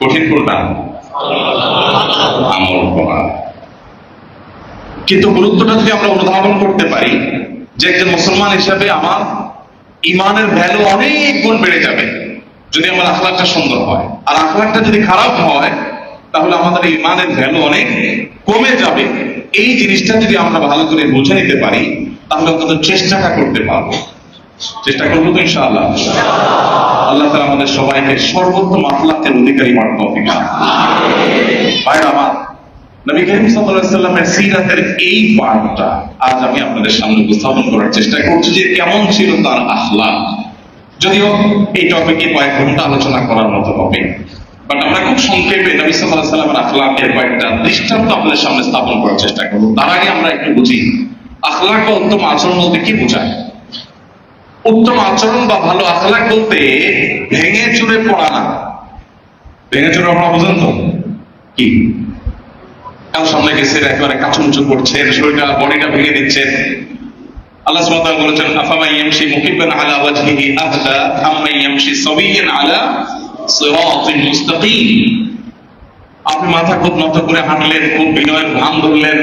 কঠিন কোনটা? আমল করা। কিন্তু গুরুত্বটা যদি আমরা অনুধাবন করতে পারি যে একজন মুসলমান হিসাবে আমার ইমানের ভ্যালু অনেক গুণ বেড়ে যাবে যদি আমার আখলাকটা সুন্দর হয়। আর আখলাকটা যদি খারাপ হয় তাহলে আমাদের ইমানের ভ্যালু অনেক কমে যাবে। এই জিনিসটা যদি আমরা ভালো করে বুঝে নিতে পারি তাহলে অন্তত চেষ্টাটা করতে পারবো। চেষ্টা করবো তো ইনশাআল্লাহ। আল্লাহ তাআলা আমাদের সবাইকে সর্বোত্তম আখলাকের অধিকারী বানাতে তৌফিক দান করুন। ভাইরা আমার, নবী করিম সাল্লাল্লাহু আলাইহি সাল্লামের সিরাতের এই পার্টটা আজ আমি আপনাদের সামনে উপস্থাপন করার চেষ্টা করছি যে কেমন ছিল তার আখলাক। যদিও এই টপিকে কয়েক ঘন্টা আলোচনা করার মতো হবে, বাট আমরা খুব সংক্ষেপে নবী সাল্লাল্লাহু আলাইহি সাল্লামের আখলাকের কয়েকটা দৃষ্টান্ত আপনাদের সামনে স্থাপন করার চেষ্টা করব। তার আগে আমরা একটু বুঝি আখলাক বা উত্তম আচরণ বলতে কি বোঝায়। উত্তম আচরণ বা ভালো আখলাক বলতে ভেঙে চুরে পড়া না। ভেঙে চুরে পড়া বুঝেন তো কি? কারণ সামনে গেছে একেবারে কাচুমচু করছেন, শরীরটা বডিটা ভেঙে দিচ্ছেন। আল্লাহ সুবহানাহু ওয়া তাআলা বলেছেন, আফামান ইয়ামশি মুকিব্বান আলা ওয়াজহিহি আহদা আম্মান ইয়ামশি সাবিয়ান আলা সিরাতিন মুস্তাকিম। আপনি মাথা খুব নত করে হাঁটলেন, খুব বিনয়ের ভান ধরলেন,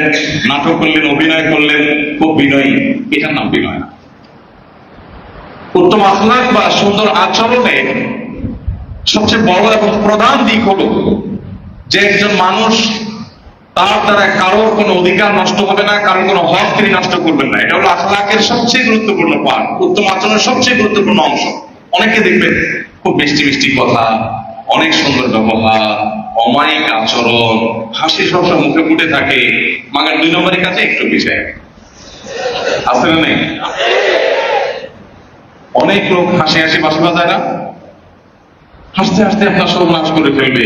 নাটক করলেন, অভিনয় করলেন, খুব বিনয়ী, এটার নাম বিনয় না। উত্তম আখলাক বা সুন্দর আচরণের সবচেয়ে বড় এবং প্রধান দিক হলো যে একজন মানুষ তার দ্বারা কারোর কোনো অধিকার নষ্ট হবে না, কারোর কোনো হক তিনি নষ্ট করবেন না। এটা হলো আখলাকের সবচেয়ে গুরুত্বপূর্ণ পার্ট, উত্তম আচরণের সবচেয়ে গুরুত্বপূর্ণ অংশ। অনেকে দেখবেন খুব মিষ্টি মিষ্টি কথা, অনেক সুন্দর ব্যবহার, অমায়িক আচরণ, হাসি সবসময় মুখে ফুটে থাকে, মাগার 2 নম্বরের কাছে একটু পিছায় আছে না নেই? অনেক লোক হাসি হাসি বাসা বাজায় না, হাসতে হাসতে আপনার সর্বনাশ করে ফেলবে।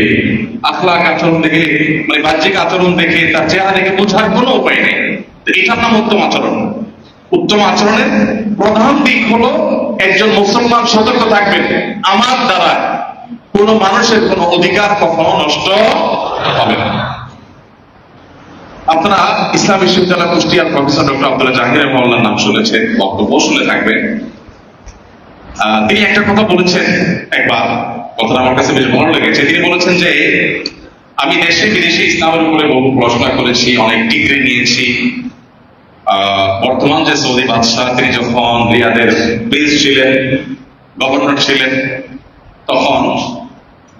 আখলাক আচরণ দেখে, মানে বাহ্যিক আচরণ দেখে, তার চেহারা দেখে বোঝার কোনো উপায় নেই। এটার নাম উত্তম আচরণ। উত্তম আচরণের প্রধান দিক হলো একজন মুসলমান সতর্ক থাকবেন, আমার দ্বারা কোন মানুষের কোন অধিকার কখনো নষ্ট হবে না। আপনারা ইসলাম বিশ্ববিদ্যালয় কুষ্টিয়ার প্রফেসর ডক্টর আব্দুল্লাহ জাহির মহল্লার নাম শুনেছেন, বক্তব্য শুনে থাকবেন। তিনি একটা কথা বলেছেন একবার, কথাটা আমার কাছে বেশ ভালো লেগেছে। তিনি বলেছেন যে আমি দেশে বিদেশে ইসলামের উপরে বহু পড়াশোনা করেছি, অনেক ডিগ্রি নিয়েছি। বর্তমান যে সৌদি বাদশাহ, তিনি যখন রিয়াদের প্রিন্স ছিলেন, গভর্নর ছিলেন, তখন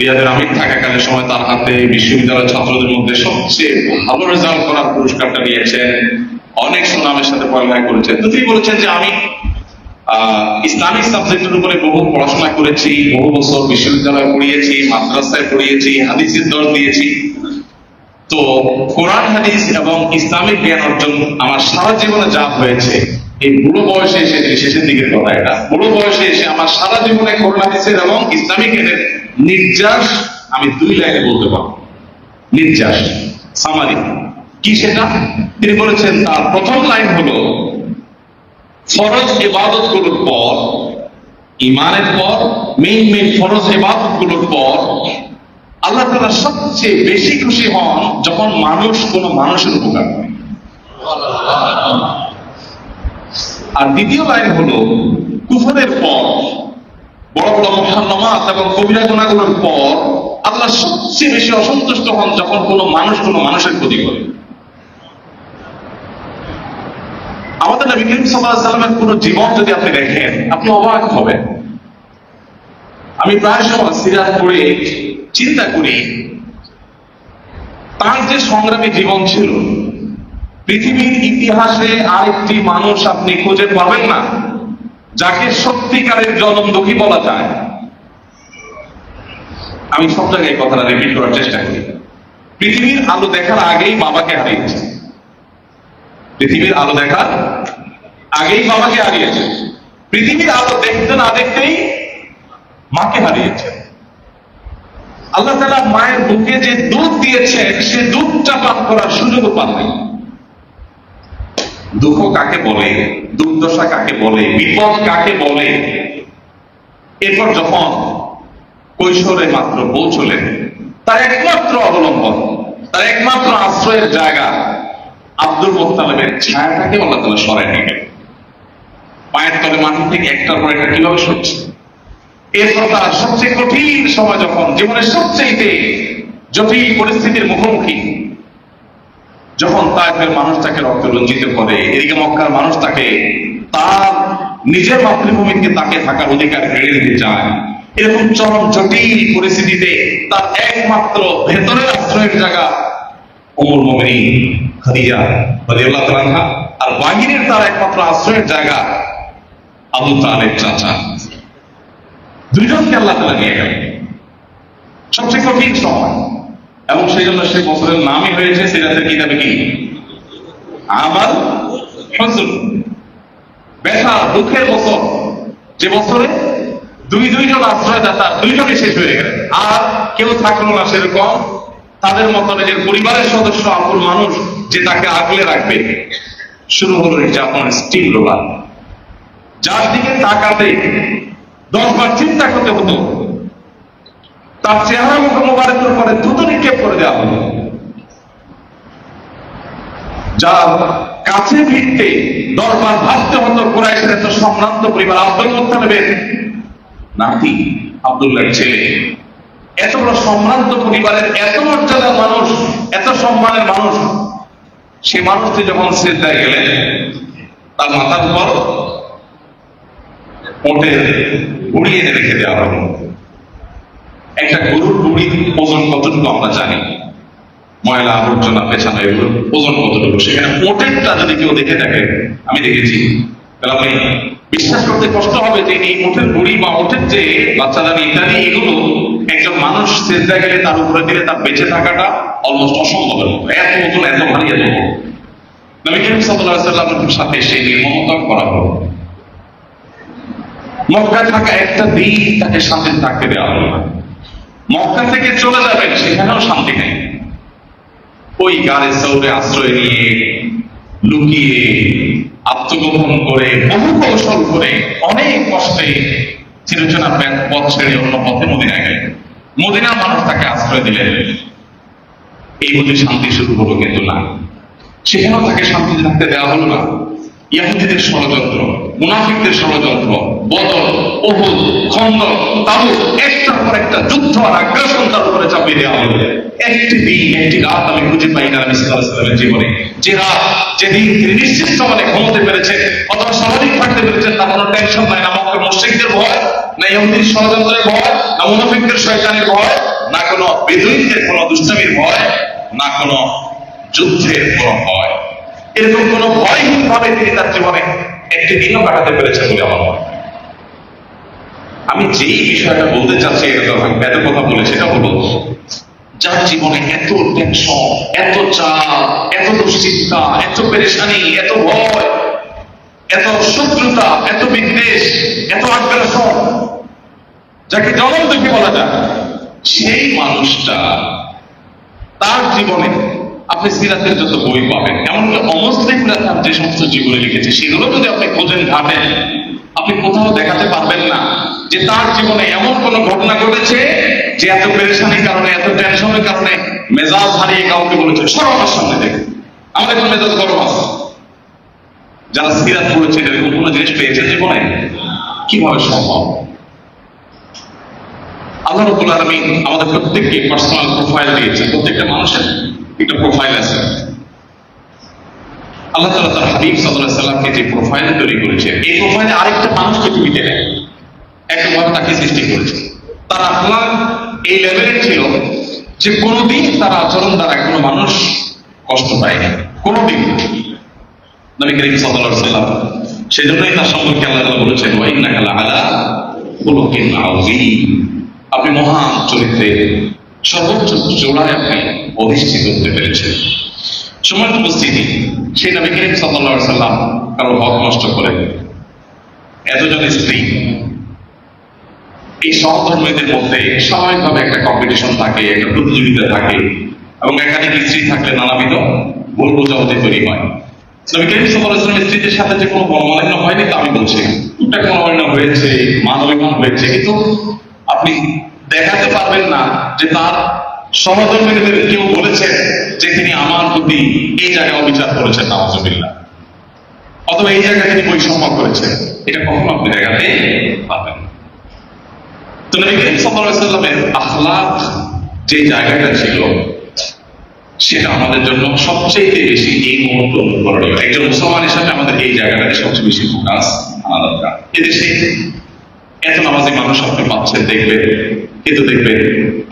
রিয়াদের আমির থাকাকালীন সময় তার হাতে বিশ্ববিদ্যালয়ের ছাত্রদের মধ্যে সবচেয়ে ভালো রেজাল্ট করার পুরস্কারটা নিয়েছেন, অনেক সুনামের সাথে পড়ালেখা করেছেন। তো তিনি বলেছেন যে আমি ইসলামিক সাবজেক্টের উপরে বহু পড়াশোনা করেছি, বহু বছর বিশ্ববিদ্যালয়ে পড়িয়েছি, মাদ্রাসায় পড়িয়েছি, হাদিসের দল দিয়েছি। তো কোরআন হাদিস এবং ইসলামিক জ্ঞান অর্জন আমার সারা জীবনে যা হয়েছে, এই বুড়ো বয়সে এসে, শেষের দিকের কথা এটা, বুড়ো বয়সে এসে আমার সারা জীবনে কোরআন হাদিসের এবং ইসলামিক জ্ঞানের নির্যাস আমি 2 লাইনে বলতে পারবো। নির্যাস, সামারি, কি সেটা? তিনি বলেছেন তার প্রথম লাইন হলো, ফরজ ইবাদত গুলোর পর, ইমানের পর, মেইন ফরজ ইবাদত গুলোর পর আল্লাহ তাআলা সবচেয়ে বেশি খুশি হন যখন মানুষ কোনো মানুষের উপকার করে। আর দ্বিতীয় লাইন হলো, কুফরের পর, বড় বড় মুহাররামাত এবং কবিরা গুনাহগুলোর পর আল্লাহ সবচেয়ে বেশি অসন্তুষ্ট হন যখন কোনো মানুষের ক্ষতি করে। আমাদের নবী করিম সাল্লাল্লাহু আলাইহি ওয়াসাল্লামের পুরো জীবন যদি আপনি দেখেন, আপনি অবাক হবেন। আমি প্রায় সময় সিরাত পড়ে চিন্তা করি, তার যে সংগ্রামী জীবন ছিল, পৃথিবীর ইতিহাসে আরেকটি মানুষ আপনি খুঁজে পাবেন না যাকে সত্যিকারের জনম দুঃখী বলা যায়। আমি সব জায়গায় কথাটা রিপিট করার চেষ্টা করি। পৃথিবীর আলো দেখার আগেই বাবাকে হারিয়েছে, পৃথিবীর আলো দেখার আগেই বাবাকে হারিয়েছে, পৃথিবীর আলো দেখতে না দেখতেই মাকে হারিয়েছে। আল্লাহ তাআলা মায়ের বুকে যে দুধ দিয়েছেন সে দুধটা পান করার সুযোগও পান নাই। দুঃখ কাকে বলে, দুর্দশা কাকে বলে, বিপদ কাকে বলে, এরপর যখন কৈশোরে মাত্র পৌঁছলেন, তার একমাত্র অবলম্বন, তার একমাত্র আশ্রয়ের জায়গা আব্দুল মুত্তালিবের ছায়াটাকে আল্লাহ তাআলা সরাই নিয়ে গেলেন। পায়ের তলে মাটি থেকে একটার পর একটা কিভাবে সরছে। এরপর তার সবচেয়ে কঠিন সময়, যখন জীবনের সবচেয়ে জটিল পরিস্থিতির মুখোমুখি, যখন তায়েফের মানুষ তাকে রক্ত রঞ্জিত করে, এদিকে মক্কার মানুষ তাকে তার নিজের মাতৃভূমিকে তাকে থাকার অধিকার কেড়ে নিতে চায়, এরকম চরম জটিল পরিস্থিতিতে তার একমাত্র ভেতরের আশ্রয়ের জায়গা উম্মুল মুমিনিন খাদিজা রাদিয়াল্লাহু তাআলা আনহা, আর বাহিরের তার একমাত্র আশ্রয়ের জায়গা আবু তালেব চাচা। দুইজনকে আল্লাহ তাআলা নিয়ে গেলেন সবচেয়ে কঠিন সময়, এবং সেই জন্য সেই বছরের নামই হয়েছে সিরাতের কিতাবে কি আমাল হুজন, ব্যথা দুঃখের বছর, যে বছরে দুইজন আশ্রয়দাতা দুইজনই শেষ হয়ে গেলেন, আর কেউ থাকলো না সেরকম তাদের মতো নিজের পরিবারের সদস্য আপন মানুষ যে তাকে আগলে রাখবে। শুরু হলো নির্যাতন, স্টিম রোলার, যার দিকে তাকাতে 10 বার চিন্তা করতে হতো, তার চেহারা মুখ মোবারকের উপরে দ্রুত নিক্ষেপ করে দেওয়া হলো। যার কাছে ভিড়তে 10 বার ভাবতে হতো কুরাইশের এত সম্ভ্রান্ত পরিবার, আব্দুল মুত্তালিবের নাতি, আব্দুল্লাহর ছেলে, এত বড় সম্ভ্রান্ত পরিবারের এত মর্যাদার মানুষ, এত সম্মানের মানুষ, সে মানুষটি যখন সিজদায় গেলেন, তার মাথার উপর ওটের বুড়ি এনে রেখে দেওয়া হলো। একটা গরুর বুড়ির ওজন কতটুকু আমরা জানি, ময়লা আবর্জনা পেছানো এগুলো ওজন কতটুকু, সেখানে ওটেরটা যদি কেউ দেখে থাকে, আমি দেখেছি, তাহলে আপনি বিশ্বাস করতে কষ্ট হবে যে এই ওটের বুড়ি বা ওটের যে বাচ্চাদানি ইত্যাদি, এগুলো একজন মানুষ সিজদায় গেলে তার উপরে দিলে তার বেঁচে থাকাটা অলমোস্ট অসম্ভবের মতো, এত ওজন, এত ভারী, এত বড়। নবী করিম সাল্লাল্লাহু আলাইহি ওয়াসাল্লামের সাথে সেই নির্মমতা করা হলো। মক্কায় থাকা একটা দিন তাকে শান্তিতে থাকতে দেওয়া হলো না। মক্কা থেকে চলে যাবেন, সেখানেও শান্তি নেই। ওই গাড়ি সৌরে আশ্রয় নিয়ে, লুকিয়ে, আত্মগোপন করে, বহু কৌশল করে, অনেক কষ্টে চিরচেনা পথ ছেড়ে অন্য পথে মদিনায় গেলেন। মদিনার মানুষ তাকে আশ্রয় দিলেন। এই বুঝে শান্তি শুরু হলো, কিন্তু না, সেখানেও তাকে শান্তিতে থাকতে দেওয়া হলো না। ইহুদীদের ষড়যন্ত্র, মুনাফিকদের ষড়যন্ত্র, বদর, উহুদ, খন্দক, তাবুক, একটার পর একটা যুদ্ধ আর আগ্রাসন তার উপরে চাপিয়ে দেওয়া হলো। একটি দিন, একটি রাত আমি খুঁজে পাই না নবী সাল্লাল্লাহু আলাইহি ওয়াসাল্লামের জীবনে, যে রাত, যেদিন তিনি নিশ্চিত মানে ঘুমোতে পেরেছেন অথবা স্বাভাবিক থাকতে পেরেছেন, তার কোনো টেনশন নাই, না মক্কার মুশরিকদের ভয়, না ইহুদীর ষড়যন্ত্রের ভয়, না মুনাফিকদের শয়তানের ভয়, না কোনো বেদুইনদের কোনো দুষ্টামির ভয়, না কোনো যুদ্ধের কোনো ভয়। এরকম কোনো ভয়হীন ভাবে তিনি তার জীবনে একটি দিনও কাটাতে পেরেছেন বলে আমার মনে হয়। আমি যেই বিষয়টা বলতে চাচ্ছি, এত কথা বলে, সেটা হলো যার জীবনে এত টেনশন, এত চাপ, এত দুশ্চিন্তা, এত পেরেশানি, এত ভয়, এত শত্রুতা, এত বিদ্বেষ, এত আগ্রাসন, যাকে জনম দুঃখী বলা যায়, সেই মানুষটা তার জীবনে আপনি সিরাতের যত বই পাবেন, এমনকি অমুসলিমরা তার যে সমস্ত জীবনে লিখেছে সেগুলো যদি আপনি খোঁজেন ঘাটেন, আপনি কোথাও দেখাতে পারবেন না যে তার জীবনে এমন কোন ঘটনা ঘটেছে যে এত পেরেশানির কারণে, এত টেনশনের কারণে মেজাজ হারিয়ে কাউকে বলেছে সব আমার সামনে দেখে আমাদের এখন মেজাজ গরম আছে। যারা সিরাত পড়েছে এরকম কোন জিনিস পেয়েছে জীবনে? কিভাবে সম্ভব? আল্লাহ রাব্বুল আলামিন আমাদের প্রত্যেককে পার্সোনাল প্রোফাইল দিয়েছে। প্রত্যেকটা মানুষের একটা প্রোফাইল আছে। আল্লাহ তাআলা তার হাবিব সাল্লাল্লাহু আলাইহি সাল্লামকে যে প্রোফাইল তৈরি করেছে, এই প্রোফাইলে আরেকটা মানুষ পৃথিবীতে নেই, একভাবে তাকে সৃষ্টি করেছে। তার আখলাক এই লেভেলের ছিল যে কোনোদিন তার আচরণ দ্বারা কোনো মানুষ কষ্ট পায়নি, কোনোদিন। নবী করিম সাল্লাল্লাহু আলাইহি সাল্লাম, সেজন্যই তার সম্পর্কে আল্লাহ তাআলা বলেছেন, ওয়া ইন্নাকা লাআলা খুলুকিন আযীম, আপনি মহান চরিত্রের সর্বোচ্চ জোড়ায় আপনি অধিষ্ঠিত হতে পেরেছেন। সম্মানিত উপস্থিতি, সেই নবী করিম সাল্লাল্লাহু আলাইহি সাল্লাম কারো হক নষ্ট করে এতজন স্ত্রী, এই সহধর্মীদের মধ্যে স্বাভাবিকভাবে একটা কম্পিটিশন থাকে, একটা প্রতিযোগিতা থাকে, এবং একাধিক স্ত্রী থাকলে নানাবিধ ভুল বোঝাবুঝি তৈরি হয়। নবী করিম সাল্লাল্লাহু আলাইহি ওয়াসাল্লামের স্ত্রীদের সাথে যে কোনো মনোমালিন্য হয়নি তা আমি বলছি না, একটা মনোমালিন্য হয়েছে, মানবিমান হয়েছে, কিন্তু আপনি দেখাতে পারবেন না যে তার সহধর্মীদের কেউ বলেছে যে তিনি আমার প্রতি এই জায়গায় অবিচার করেছেন, নাউযুবিল্লাহ, অথবা এই জায়গায় তিনি বৈষম্য করেছেন, এটা কখনো আপনি দেখাতে পারবেন না। তো নবী করিম সাল্লাল্লাহু আলাইহি ওয়াসাল্লামের আখলাক যে জায়গাটা ছিল সেটা আমাদের জন্য সবচেয়ে বেশি এই মুহূর্তে অনুকরণীয়। একজন মুসলমান হিসাবে আমাদের এই জায়গাটাতে সবচেয়ে বেশি ফোকাস আনা দরকার। এদেশে এত নামাজি মানুষ আপনি পাচ্ছেন, দেখবেন, কিন্তু দেখবেন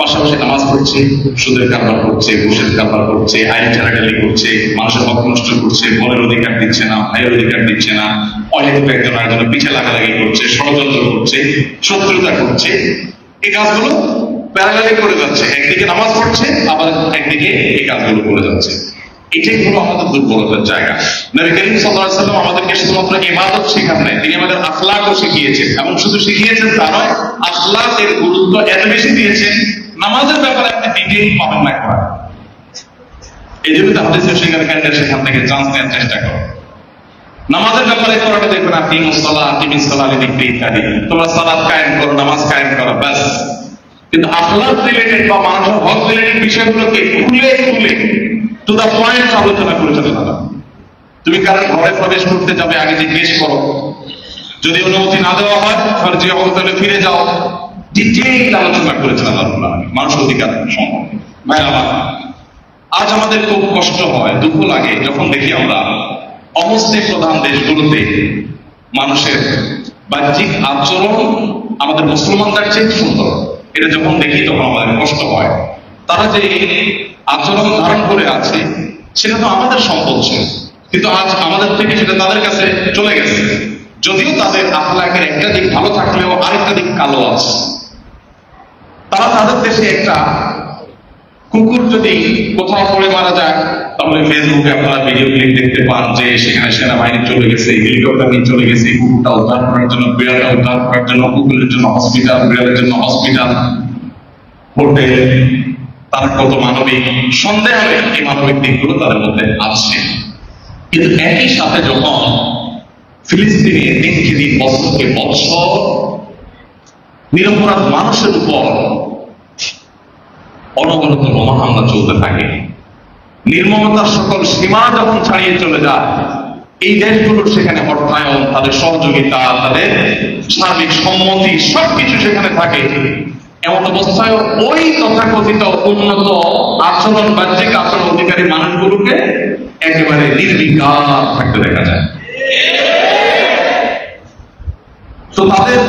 পাশাপাশি নামাজ পড়ছে, সুদের কারবার করছে, ঘুষের কারবার করছে, আইন ঠেলাঠালি করছে, মানুষের হক নষ্ট করছে, বোনের অধিকার দিচ্ছে না, ভাইয়ের অধিকার দিচ্ছে না, অহেতুক একজন আরেকজনের পিছে লাগালাগি করছে, ষড়যন্ত্র করছে, শত্রুতা করছে। এই কাজগুলো প্যারালালি করে যাচ্ছে, একদিকে নামাজ পড়ছে, আবার একদিকে এই কাজগুলো করে যাচ্ছে। এটাই হলো আমাদের দুর্বলতার জায়গা। নবী করিম সাল্লাল্লাহু আলাইহি ওয়াসাল্লাম আমাদেরকে শুধুমাত্র ইবাদত শেখান নাই, তিনি আমাদের আখলাকও শিখিয়েছেন, এবং শুধু শিখিয়েছেন তা নয়, আখলাকের গুরুত্ব এত বেশি দিয়েছেন, নামাজের ব্যাপারে আপনি ডিটেইল পাবেন না করা। এই জন্য হাদিসের শিক্ষার্থীরা সেখান থেকে চান্স নেওয়ার চেষ্টা করো। নামাজের ব্যাপারে কোরআনে দেখবেন আপনি মুসাল্লাহ, আপনি সালালি দিকরি ইত্যাদি, তোমরা সালাত কায়েম করো, নামাজ কায়েম করো, ব্যাস। কিন্তু আখলাক রিলেটেড বা মানুষের হক রিলেটেড বিষয়গুলোকে খুলে খুলে টু দা পয়েন্ট আলোচনা করেছেন তারা। তুমি কারণ ঘরে প্রবেশ করতে যাবে, আগে জিজ্ঞেস করো, যদি অনুমতি না দেওয়া হয় তাহলে ফিরে যাও। ডিটেইল আলোচনা করেছেন আল্লাহ মানুষ অধিকার সম্পর্কে। ভাই আমার, আজ আমাদের খুব কষ্ট হয়, দুঃখ লাগে যখন দেখি আমরা অমুসলিম প্রধান দেশগুলোতে মানুষের বাহ্যিক আচরণ আমাদের মুসলমানদের চেয়ে সুন্দর। এটা যখন দেখি তখন আমাদের কষ্ট হয়। তারা যে আচরণ ধারণ করে আছে সেটা তো আমাদের সম্পদ ছিল, কিন্তু আজ আমাদের থেকে সেটা তাদের কাছে চলে গেছে। যদিও তাদের আখলাকের একটা দিক ভালো থাকলেও আরেকটা দিক কালো আছে। তারা তাদের দেশে একটা কুকুর যদি কোথাও পড়ে মারা যায়, তাহলে ফেসবুকে আপনারা ভিডিও ক্লিপ দেখতে পান যে সেখানে সেনাবাহিনী চলে গেছে, হেলিকপ্টার নিয়ে চলে গেছে কুকুরটা উদ্ধার করার জন্য, বিড়ালটা উদ্ধার করার জন্য, কুকুরের জন্য হসপিটাল, বিড়ালের জন্য হসপিটাল, হোটেল। তার কত মানবিক, সন্দেহ নেই এই মানবিক দিকগুলো তাদের মধ্যে আছে। কিন্তু একই সাথে যখন ফিলিস্তিনে দিনকে দিন, বছরকে বছর নিরপরাধ মানুষের উপর অনবরত বোমা হামলা চলতে থাকে, নির্মমতার সকল সীমা যখন ছাড়িয়ে চলে যায়, এই দেশগুলোর সেখানে অর্থায়ন, তাদের সহযোগিতা, তাদের সার্বিক সম্মতি সবকিছু সেখানে থাকে, এমন অবস্থায় ওই তথাকথিত উন্নত আচরণ, বাহ্যিক আচরণ অধিকারী মানুষগুলোকে একেবারে নির্বিকার থাকতে দেখা যায়। তো তাদের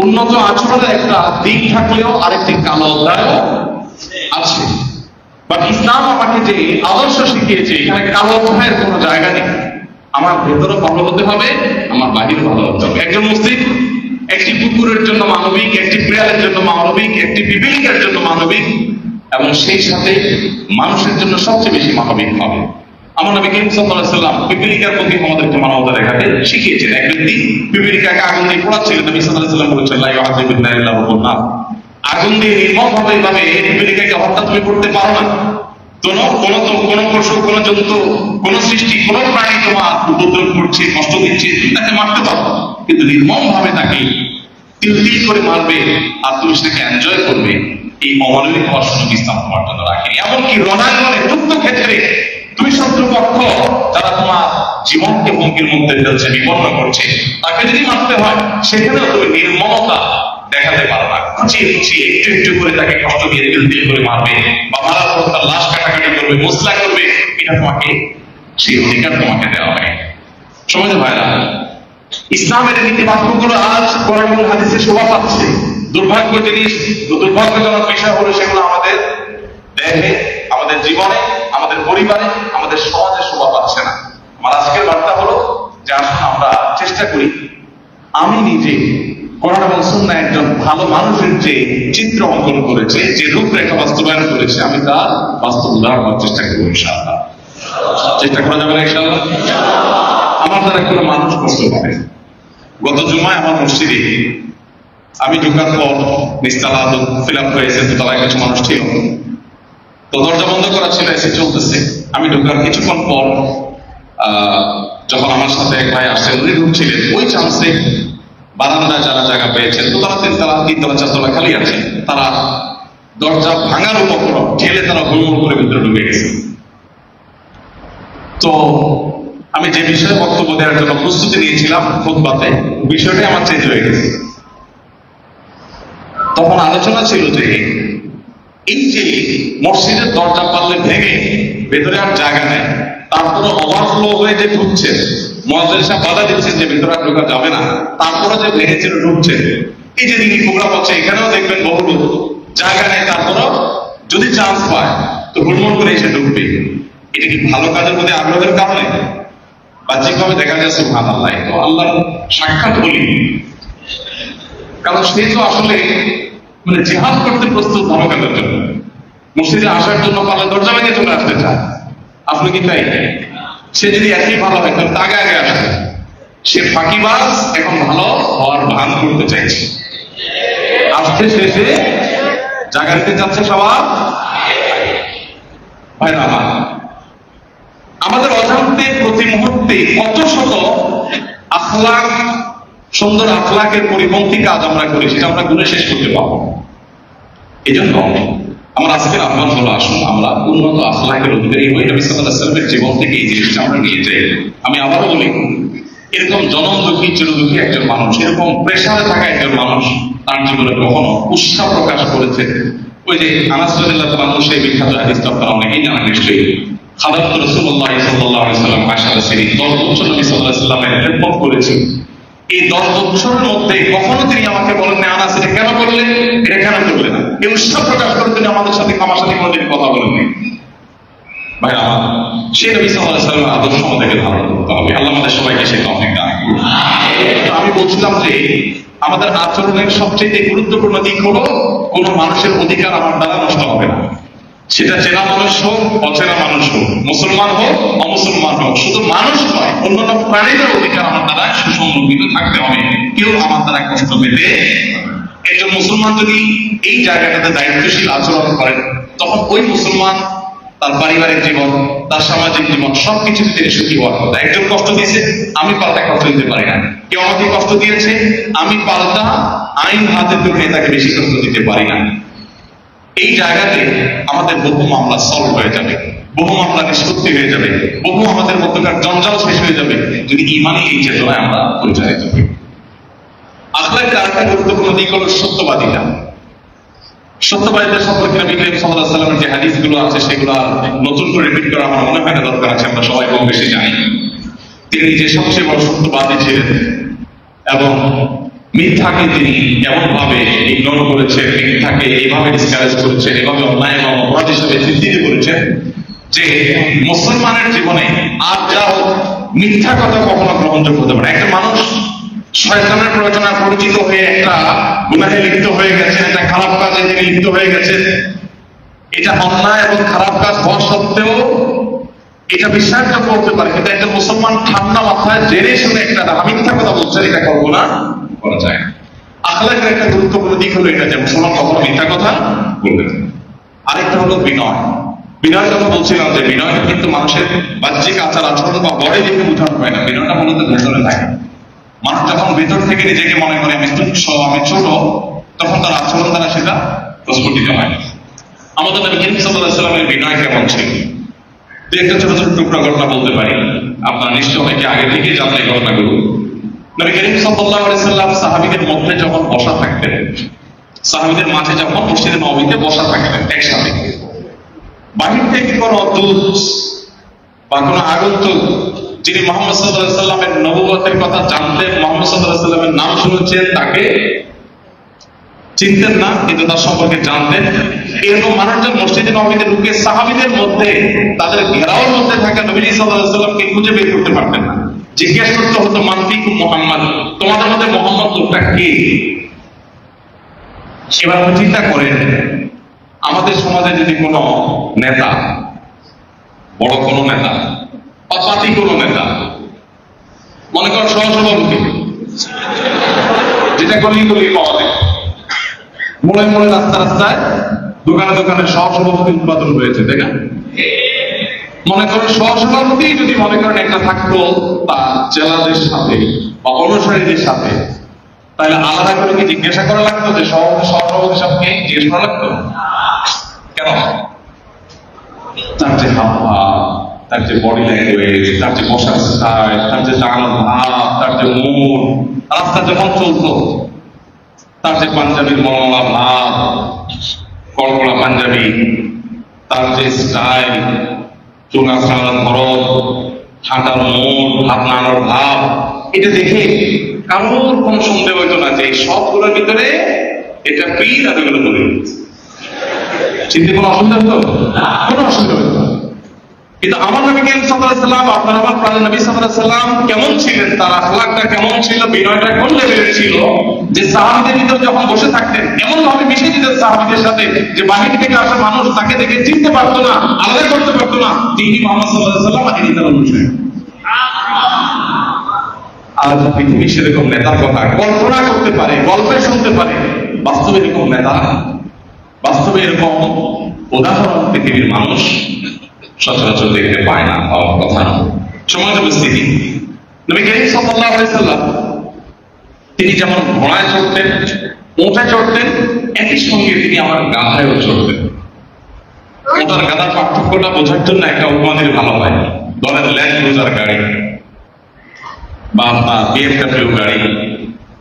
উন্নত আচরণের একটা দিক থাকলেও আরেকটি কালো অধ্যায়ও আছে। বাট ইসলাম আমাকে যে আদর্শ শিখিয়েছে, এখানে কালো অধ্যায়ের কোনো জায়গা নেই। আমার ভেতরও ভালো হতে হবে, আমার বাহিরও ভালো হতে হবে। একজন মুসলিম একটি কুকুরের জন্য মানবিক, একটি বিড়ালের জন্য মানবিক, একটি পিপিলিকার জন্য মানবিক, এবং সেই সাথে মানুষের জন্য সবচেয়ে বেশি মানবিক হবে। আমার নবী করিম সাল্লাল্লাহু আলাইহি ওয়াসাল্লাম পিপিলিকার প্রতি আমাদেরকে মানবতা দেখাতে শিখিয়েছেন। এক ব্যক্তি পিপিলিকাকে আগুন দিয়ে পোড়াচ্ছিল, নবী সাল্লাল্লাহু আলাইহি ওয়াসাল্লাম বলেছেন, লা ইউআযিবুল্লাহু ইল্লা বিল-নার, আগুন দিয়ে নির্মমভাবে এইভাবে পিপিলিকাকে হত্যা তুমি করতে পারো না। কোন পশু, কোন জন্তু, কোন সৃষ্টি, কোন প্রাণী তোমার উপদ্রব করছে, কষ্ট দিচ্ছে, তুমি তাকে মারতে পারো, কিন্তু নির্মম ভাবে তাকে তিল তিল করে মারবে আর তুমি সেটাকে এনজয় করবে, এই অমানবিক হওয়ার সুযোগ ইসলাম তোমার জন্য রাখেনি। এমনকি রণাঙ্গনে যুদ্ধ ক্ষেত্রে তুমি শত্রুপক্ষ যারা তোমার জীবনকে হুমকির মধ্যে ফেলছে, বিপন্ন করছে, তাকে যদি মারতে হয় সেখানেও তুমি নির্মমতা দেখাতে পারো না। খুঁচিয়ে খুঁচিয়ে একটু একটু করে তাকে কষ্ট দিয়ে তিল তিল করে মারবে বা মারার পর তার লাশ কাটাকাটি করবে, মুসলা করবে, এটা তোমাকে, সেই অধিকার তোমাকে দেওয়া হয়। সমাজে ভাইরা, ইসলামের নীতি বাক্যগুলো আজ কোরআন এবং হাদিসে শোভা পাচ্ছে। দুর্ভাগ্যজনক বিষয় হলো সেগুলো আমাদের দেহে, আমাদের জীবনে, আমাদের পরিবারে, আমাদের সমাজে শোভা পাচ্ছে না। আমার আজকের বার্তা হলো যে আসুন আমরা চেষ্টা করি, আমি নিজে কোরআন এবং সুন্নাহ একজন ভালো মানুষের যে চিত্র অঙ্কন করেছে, যে রূপরেখা বাস্তবায়ন করেছে, আমি তার বাস্তব উদাহরণ করার চেষ্টা করবো ইনশাআল্লাহ। চেষ্টা করা যাবে না ইনশাআল্লাহ? আমার দ্বারা কোনো মানুষ কষ্ট পাবে। গত জুমায় আমার মসজিদে আমি ঢোকার পর নিচতলা ফিল আপ হয়েছে, দোতলায় কিছু মানুষ ছিল, তো দরজা বন্ধ করা ছিল, এসে চলতেছে। আমি ঢোকার কিছুক্ষণ পর যখন আমার সাথে এক ভাই আসছেন, উনি ঢুকছিলেন, ওই চান্সে বারান্দায় যারা জায়গা পেয়েছেন, দোতলা, তিনতলা, চারতলা খালি আছে, তারা দরজা ভাঙার উপকরণ ঠেলে তারা হুড়মুড় করে ভিতরে ঢুকে গেছে। তো আমি যে বিষয়ে বক্তব্য দেওয়ার জন্য প্রস্তুতি নিয়েছিলাম খুতবাতে, বিষয়টি আমার চেঞ্জ হয়ে গেছে। তখন আলোচনা ছিল যে এই যে মসজিদের দরজা পারলে ভেঙে ভেতরে আর জায়গা নেই, তারপরে ওভারফ্লো হয়ে যে ঢুকছে, মুয়াজ্জিন সাহেব বাধা দিচ্ছেন যে ভিতরে আর ঢোকা যাবে না, তারপরে যে ভেঙেছিল ঢুকছে, এই যে দিনই প্রোগ্রাম হচ্ছে, এখানেও দেখবেন বহু জায়গা নেই, তারপরে যদি চান্স পায় তো হুড়মুড় করে এসে ঢুকবে। এটা কি ভালো কাজের মধ্যে আগ্রহের কারণে? বাহ্যিকভাবে দেখা যায় সুবহানাল্লাহ, তো আল্লাহর সাক্ষাৎ বলি, কারণ সে তো আসলে মানে জিহাদ করতে প্রস্তুত ভালো কাজের জন্য, মসজিদে আসার জন্য পালা দরজা ভেঙে চলে আসতে চায়। আপনি কি তাই? সে যদি একই ভালো হয় তাহলে আগে আগে আসে, সে ফাঁকিবাজ, এখন ভালো হওয়ার ভান করতে চাইছে, আসতে শেষে জায়গা দিতে চাচ্ছে সবার। ভাই না, আমাদের অজান্তে প্রতি মুহূর্তে কত শত আখলাক, সুন্দর আখলাকের পরিপন্থী কাজ আমরা করি, সেটা আমরা গুণে শেষ করতে পারবো। এই জন্য আমার আজকের আহ্বান হলো, আসুন আমরা উন্নত আখলাকের অধিকারী হই, নবী সাল্লাল্লাহু আলাইহি ওয়াসাল্লামের জীবন থেকে এই জিনিসটা আমরা নিয়ে যাই। আমি আবারও বলি, এরকম জনম দুঃখী, চিরদুঃখী একজন মানুষ, এরকম প্রেসারে থাকা একজন মানুষ তার জীবনে কখনো উৎসাহ প্রকাশ করেছে। ওই যে আনাস রাদিয়াল্লাহু তাআলা আনহু, সেই বিখ্যাত হাদিসটা আপনারা অনেকেই জানেন নিশ্চয়ই, খাদাত রাসূলুল্লাহ সাল্লাল্লাহু আলাইহি ওয়াসাল্লাম আয়েশা রাদিয়াল্লাহু তিনি 10 বছর নবী সাল্লাল্লাহু আলাইহি ওয়াসাল্লামের খেদমত করেছেন। এই 10 বছরের মধ্যে কখনো তিনি আমাকে বলেন না, আনাস এটা কেন করলে, এটা কেন করলে না, এই উৎসাহ প্রকাশ করে তিনি আমাদের সাথে আমার সাথে কোনোদিন কথা বলেননি। ভাই আমার, সেই নবী সাল্লাল্লাহু আলাইহি ওয়াসাল্লামের আদর্শ আমাদেরকে ধারণ করতে হবে। আল্লাহ আমাদের সবাইকে সেই তৌফিক দান করুন। আমি বলছিলাম যে আমাদের আচরণের সবচেয়ে গুরুত্বপূর্ণ দিক হলো, কোন মানুষের অধিকার আমার দ্বারা নষ্ট হবে না, সেটা চেনা মানুষ হোক, অচেনা মানুষ হোক, মুসলমান হোক, অমুসলমান হোক, শুধু মানুষ নয়, অন্যান্য প্রাণীদের অধিকার আমার দ্বারা সুসংরক্ষিত থাকতে হবে, কেউ আমার দ্বারা কষ্ট পেতে। একজন মুসলমান যদি এই জায়গাটাতে দায়িত্বশীল আচরণ করেন, তখন ওই মুসলমান তার পারিবারিক জীবন, তার সামাজিক জীবন, সবকিছুতে তিনি সুখী হওয়ার কথা। একজন কষ্ট দিয়েছে, আমি পাল্টা কষ্ট দিতে পারি না, কেউ আমাকে কষ্ট দিয়েছে, আমি পাল্টা আইন হাতে তুলে তাকে বেশি কষ্ট দিতে পারি না। এই জায়গাতে আমাদের বহু মামলা সলভ হয়ে যাবে, বহু মামলা নিষ্পত্তি হয়ে যাবে, বহু আমাদের মধ্যকার জঞ্জাল শেষ হয়ে যাবে, যদি ইমানি এই চেতনায় আমরা পরিচালিত হই। আখলাকের আরেকটা গুরুত্বপূর্ণ দিক হলো সত্যবাদিতা। সত্যবাদিতা সম্পর্কে নবী করিম সাল্লাল্লাহু আলাইহি ওয়াসাল্লামের যে হাদিসগুলো আছে, সেগুলো নতুন করে রিপিট করা আমার মনে হয় না দরকার আছে, আমরা সবাই কম বেশি জানি। তিনি যে সবচেয়ে বড় সত্যবাদী ছিলেন এবং মিথ্যাকে তিনি এমন ভাবে ইগনোর করেছেন, মিথ্যাকে এইভাবে ডিসকারেজ করেছেন, এভাবে অন্যায় এবং অপরাধ হিসেবে চিহ্নিত করেছেন যে মুসলমানের জীবনে আর যা হোক মিথ্যা কথা কখনো গ্রহণযোগ্য হতে পারে। একটা মানুষ শয়তানের প্ররোচনায় পরিচিত হয়ে একটা গুনাহে লিপ্ত হয়ে গেছেন, একটা খারাপ কাজে তিনি লিপ্ত হয়ে গেছেন, এটা অন্যায় এবং খারাপ কাজ হওয়া সত্ত্বেও এটা বিশ্বাসযোগ্য হতে পারে, কিন্তু একটা মুসলমান ঠান্ডা মাথায় জেনে শুনে একটা মিথ্যা কথা বলছেন, এটা কল্পনা করা যায়। আখলাকের একটা গুরুত্বপূর্ণ দিক হলো এটা যে মুসলমান কখনো মিথ্যা কথা বলবে না। আরেকটা হলো বিনয়। বিনয়ের কথা বলছিলাম যে বিনয় কিন্তু মানুষের বাহ্যিক আচার আচরণ বা বড়ই দেখে বোঝানো হয় না, বিনয়টা মূলত ভেতরে থাকে। মানুষ যখন ভেতর থেকে নিজেকে মনে করে আমি তুচ্ছ, আমি ছোট, তখন তার আচরণ দ্বারা সেটা প্রস্ফুটিত হয়। আমাদের নবী করিম সাল্লাল্লাহু আলাইহি ওয়াসাল্লামের বিনয় কেমন ছিল, দু একটা ছোট ছোট টুকরা ঘটনা বলতে পারি, আপনারা নিশ্চয় অনেকে আগে থেকেই জানেন এই ঘটনাগুলো। নবী করিম সাল্লাল্লাহু আলাইহি ওয়াসাল্লাম সাহাবীদের মধ্যে যখন বসা থাকতেন, সাহাবীদের মাঝে যখন মসজিদে নববীতে বসা থাকতেন একসাথে, বাহির থেকে কোন দূত বা কোন আগন্তুক যিনি মুহাম্মদ সাল্লাল্লাহু আলাইহি ওয়াসাল্লামের নবুয়তের কথা জানতেন, মুহাম্মদ সাল্লাল্লাহু আলাইহি ওয়াসাল্লামের নাম শুনেছেন, তাকে চিনতেন না কিন্তু তার সম্পর্কে জানতেন, এরকম মানুষজন মসজিদে নববীতে ঢুকে সাহাবীদের মধ্যে তাদের ঘেরাওয়ের মধ্যে থাকা নবীজি সাল্লাল্লাহু আলাইহি ওয়াসাল্লামকে খুঁজে বের করতে পারতেন না। জিজ্ঞেস করতে হতো মান ফিকুম মুহাম্মদ, তোমাদের মধ্যে মুহাম্মদ লোকটা কে? এবার চিন্তা করেন, আমাদের সমাজে যদি কোনো নেতা, বড় কোনো নেতা বা পাতি কোনো নেতা, মনে করেন সহসভাপতি, যেটা গলি গলি পাওয়া যায়, মোড়ে মোড়ে রাস্তা রাস্তায় দোকানে দোকানে সহসভাপতি উৎপাদন হয়েছে, তাই না? মনে করেন সহসভাপতি যদি মনে করেন একটা থাকতো তার জেলাদের সাথে বা অনুসারীদের সাথে, তাহলে আলাদা করে কি জিজ্ঞাসা করা লাগতো যে সহসভাপতি সবকে জিজ্ঞেস করা লাগতো? কেন? তার যে হাবভাব, তার যে বডি ল্যাঙ্গুয়েজ, তার যে বসার স্টাইল, তার যে দাঁড়ানোর ভাব, তার যে মন, রাস্তা যখন চলতো তার যে পাঞ্জাবির মলমলা ভাব, কড়কড়া পাঞ্জাবি, তার যে স্টাইল, চোখা ছাড়ার ধরন, হাঁটার মন, হাত নাড়ানোর ভাব, এটা দেখে কারোর কোন সন্দেহ হইতো না যে সবগুলোর ভিতরে এটা পীর আর এগুলো বলে চিন্তা কোনো অসুবিধা হতো? কোনো অসুবিধা হতো না। কিন্তু আমার নবী করিম সাল্লাল্লাহু আলাইহি ওয়াসাল্লাম, আপনার আমার প্রাণের নবী সাল্লাল্লাহু আলাইহি ওয়াসাল্লাম কেমন ছিলেন, তার আখলাকটা কেমন ছিল, বিনয়টা কোন লেভেলের ছিল, যে সাহাবীদের ভিতরে যখন বসে থাকতেন এমন ভাবে মিশে যেতেন সাহাবীদের সাথে যে বাহির থেকে আসা মানুষ তাকে দেখে চিনতে পারতো না, আলাদা করতে পারতো না তিনি মুহাম্মদ সাল্লাল্লাহু আলাইহি ওয়াসাল্লাম আর তিনি তার অনুসারী। আর পৃথিবী সেরকম নেতার কথা কল্পনা করতে পারে, গল্পে শুনতে পারে, বাস্তবে এরকম নেতা, বাস্তবে এরকম উদাহরণ পৃথিবীর মানুষ সচরাচর দেখতে পায় না, পাওয়ার কথা না। সমাজ উপস্থিতি, নবী করিম সাল্লাল্লাহু আলাইহি ওয়াসাল্লাম তিনি যেমন ঘোড়ায় চড়তেন, উঠে চড়তেন, একই সঙ্গে তিনি আমার গাধায়ও চড়তেন। ওটার গাধার পার্থক্যটা বোঝার জন্য একটা উপমা দিলে ভালো হয়। ধরেন ল্যান্ড ক্রুজার গাড়ি বা আপনার BMW গাড়ি,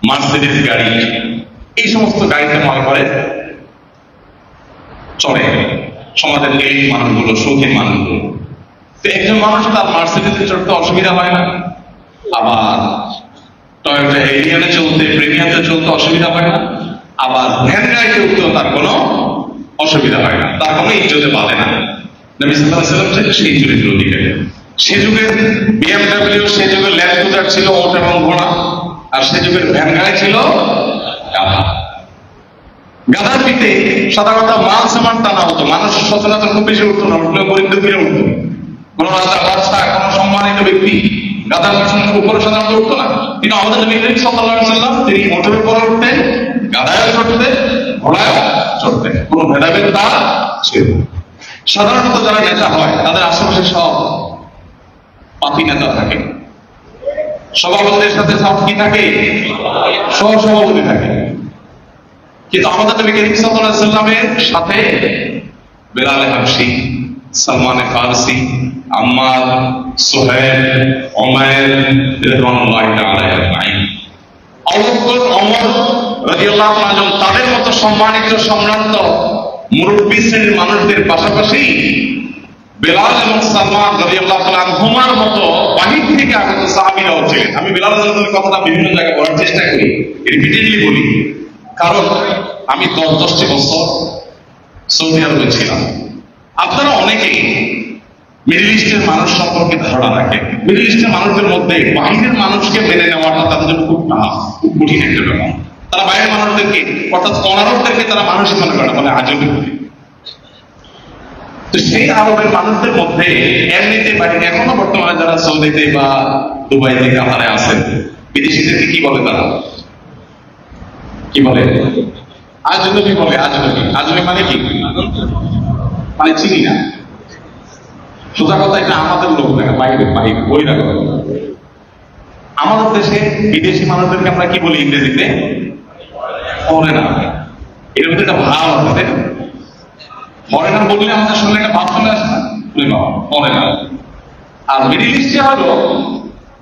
মার্সিডিজ গাড়ি, এই সমস্ত গাড়িতে মনে করে চড়ে সমাজের এই মানুষগুলো, শৌখিন মানুষগুলো। তো একজন মানুষ তার মার্সিডিজে চড়তে অসুবিধা হয় না, আবার টয়োটা এরিয়ানে চলতে, প্রিমিয়ামে চলতে অসুবিধা হয় না, আবার ভ্যান গাড়ি চলতেও তার কোনো অসুবিধা হয় না, তার কোনো ইজ্জতে বাঁধে না। নবী সাল্লাল্লাহু আলাইহি ওয়াসাল্লাম সেই চরিত্র দিকে। সে যুগের BMW, সে যুগের ল্যান্ড ক্রুজার ছিল ওট এবং ঘোড়া, আর সে যুগের ভ্যান গাড়ি ছিল গাধা। গাধার পিঠে সাধারণত মাল সামান টানা হতো, মানুষ সচরাচর খুব বেশি উঠতো না, উঠলেও গরিব দুঃখীরা উঠতো। কোন রাজা বাদশা, কোন সম্মানিত ব্যক্তি গাধার উপরে সাধারণত উঠতো না। কিন্তু আমাদের নবী করিম সাল্লাল্লাহু আলাইহি ওয়াসাল্লাম তিনি ওটের উপরে উঠতেন, গাধায়ও চড়তেন, ঘোড়ায়ও চড়তেন, কোন ভেদাভেদ তার ছিল না। সাধারণত যারা নেতা হয় তাদের আশেপাশে সব পাপি নেতা থাকে, সভাপতিদের সাথে সব কি থাকে, সহসভাপতি থাকে। কিন্তু আমাদের নবী করিম সাল্লাল্লাহু আলাইহি ওয়াসাল্লামের সাথে বেলাল হাবশী, সালমান ফারসি, আম্মার, সুহাইল, উমাইর রাদিয়াল্লাহু তাআলা আজমাইন, আবু বকর, ওমর রাদিয়াল্লাহু তাআলা আনহুম, তাদের মতো সম্মানিত সম্ভ্রান্ত মুরব্বী শ্রেণীর মানুষদের পাশাপাশি বেলাল এবং সালমান রাদিয়াল্লাহু তাআলা আনহুমার মতো বাহির থেকে আগত সাহাবীরাও ছিলেন। আমি বেলাল রাদিয়াল্লাহু তাআলার কথাটা বিভিন্ন জায়গায় বলার চেষ্টা করি, রিপিটেডলি বলি, কারণ আমি 10টি বছর সৌদি আরবে ছিলাম। আপনারা অনেকেই মিডল ইস্টের মানুষ সম্পর্কে ধারণা রাখেন, মিডল ইস্টের মানুষদের মধ্যে বাইরের মানুষকে মেনে নেওয়াটা তাদের জন্য খুব টাফ, খুব কঠিন একটা ব্যাপার। তারা বাইরের মানুষদেরকে, অর্থাৎ অনারবদেরকে তারা মানুষ মনে করে, মানে আজব। তো সেই আরবের মানুষদের মধ্যে এমনিতে বাইরে এখনো বর্তমানে যারা সৌদিতে বা দুবাইতে, কাতারে আছেন, বিদেশিদেরকে কি বলে তারা? কি বলে? আজনবী বলে। আজনবী, আজনবী মানে কি? মানে চিনি না। সোজা কথা, এটা আমাদের লোক না, বাইরে বাইরে ওই না। আমাদের দেশে বিদেশি মানুষদেরকে আমরা কি বলি ইংরেজিতে? ফরেনার। এর মধ্যে একটা ভাব আছে, তাই না? ফরেনার বললে আমাদের সঙ্গে একটা ভাব চলে আসে না, ফরেনার। আর মিডিল ইস্টে হলো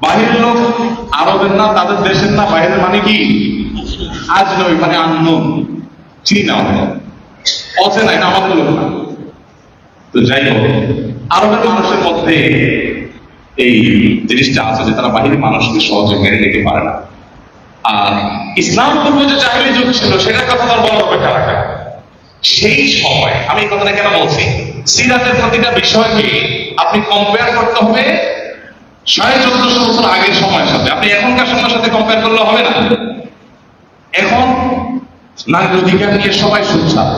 বাহিরের লোক, আরবের না, তাদের দেশের না, বাহিরের মানে কি আজনবী, মানে আননোন, চিনি না, অচেনা, এটা আমাদের লোক না। তো যাই হোক, আরবের মানুষের মধ্যে এই জিনিসটা আছে যে তারা বাহিরের মানুষকে সহজে মেনে নিতে পারে না। আর ইসলাম পূর্ব যে জাহিলি যুগ ছিল সেটার কথা তার বলার অপেক্ষা রাখে। সেই সময় আমি এই কথাটা কেন বলছি, সিরাতের প্রতিটা বিষয়কে আপনি কম্পেয়ার করতে হবে 1450 বছর আগের সময়ের সাথে। আপনি এখনকার সময়ের সাথে কম্পেয়ার করলে হবে না। এখন নারীর অধিকার নিয়ে সবাই শুনছেন,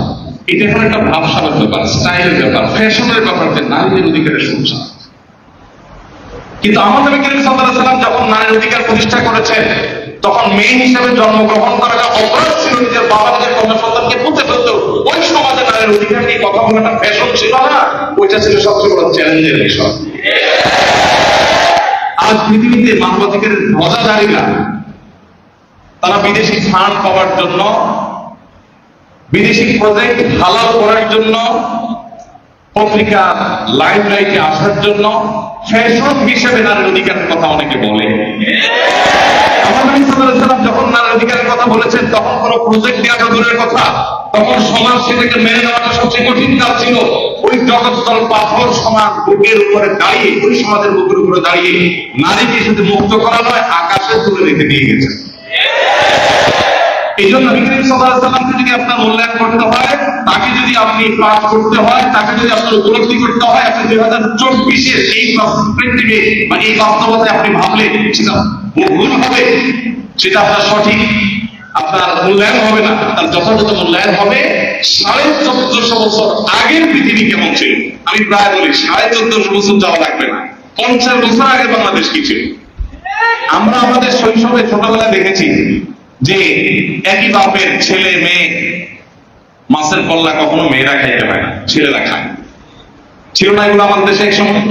এটা এখন একটা ভাবসাবের ব্যাপার, স্টাইলের ব্যাপার, ফ্যাশনের ব্যাপার যে নারীদের অধিকারের শুনছেন। কিন্তু আমাদের নবী করিম সাল্লাল্লাহু আলাইহি ওয়াসাল্লাম যখন নারীর অধিকার প্রতিষ্ঠা করেছেন, তখন মেয়ে হিসেবে জন্মগ্রহণ করাটা অপরাধ ছিল। নিজের বাবা নিজের কন্যা সন্তানকে পুঁতে ফেলতো। ওই সমাজে নারীর অধিকার নিয়ে কথা বলাটা ফ্যাশন ছিল না, ওইটা ছিল সবচেয়ে বড় চ্যালেঞ্জের বিষয়। আজ পৃথিবীতে মানবাধিকারের ধ্বজাধারীরা তারা বিদেশি ফান্ড পাওয়ার জন্য, বিদেশি প্রজেক্ট হালাল করার জন্য, পত্রিকা লাইমলাইটে আসার জন্য ফ্যাশন হিসেবে নারীর অধিকারের কথা অনেকে বলে। আমার নবী সাল্লাল্লাহু আলাইহি ওয়াসাল্লাম যখন নারীর অধিকারের কথা বলেছেন, তখন কোন প্রজেক্ট দেওয়াটা দূরের কথা, তখন সমাজ সেটাকে মেনে নেওয়াটা সবচেয়ে কঠিন কাজ ছিল। ওই জগৎস্থল পাথর সমান বুকের উপরে দাঁড়িয়ে, ওই সমাজের বুকের উপরে দাঁড়িয়ে নারীকে শুধু মুক্ত করা নয়, আকাশে তুলে রেখে দিয়ে গেছে। এই জন্য নবী করিম সাল্লাল্লাহু আলাইহি ওয়াসাল্লামকে যদি আপনার মূল্যায়ন করতে হয়, তাকে যদি আপনি পাঠ করতে হয়, তাকে যদি আপনার উপলব্ধি করতে হয়, আপনি 2024-এর এই পার্সপেক্টিভে বা এই বাস্তবতায় আপনি ভাবলে সেটা ভুল হবে, সেটা আপনার সঠিক আপনার মূল্যায়ন হবে না। তার যথাযথ মূল্যায়ন হবে 1450 বছর আগের পৃথিবী কেমন ছিল। আমি প্রায় বলি 1450 বছর যাওয়া লাগবে না, 50 বছর আগে বাংলাদেশ কি ছিল। আমরা আমাদের শৈশবে ছোটবেলায় দেখেছি যে একই বাপের ছেলে মেয়ে, মাছের কল্লা কখনো মেয়েরা খাইতে পারে না, ছেলেরা খায়। ছিল না এগুলো আমাদের দেশে এক সময়?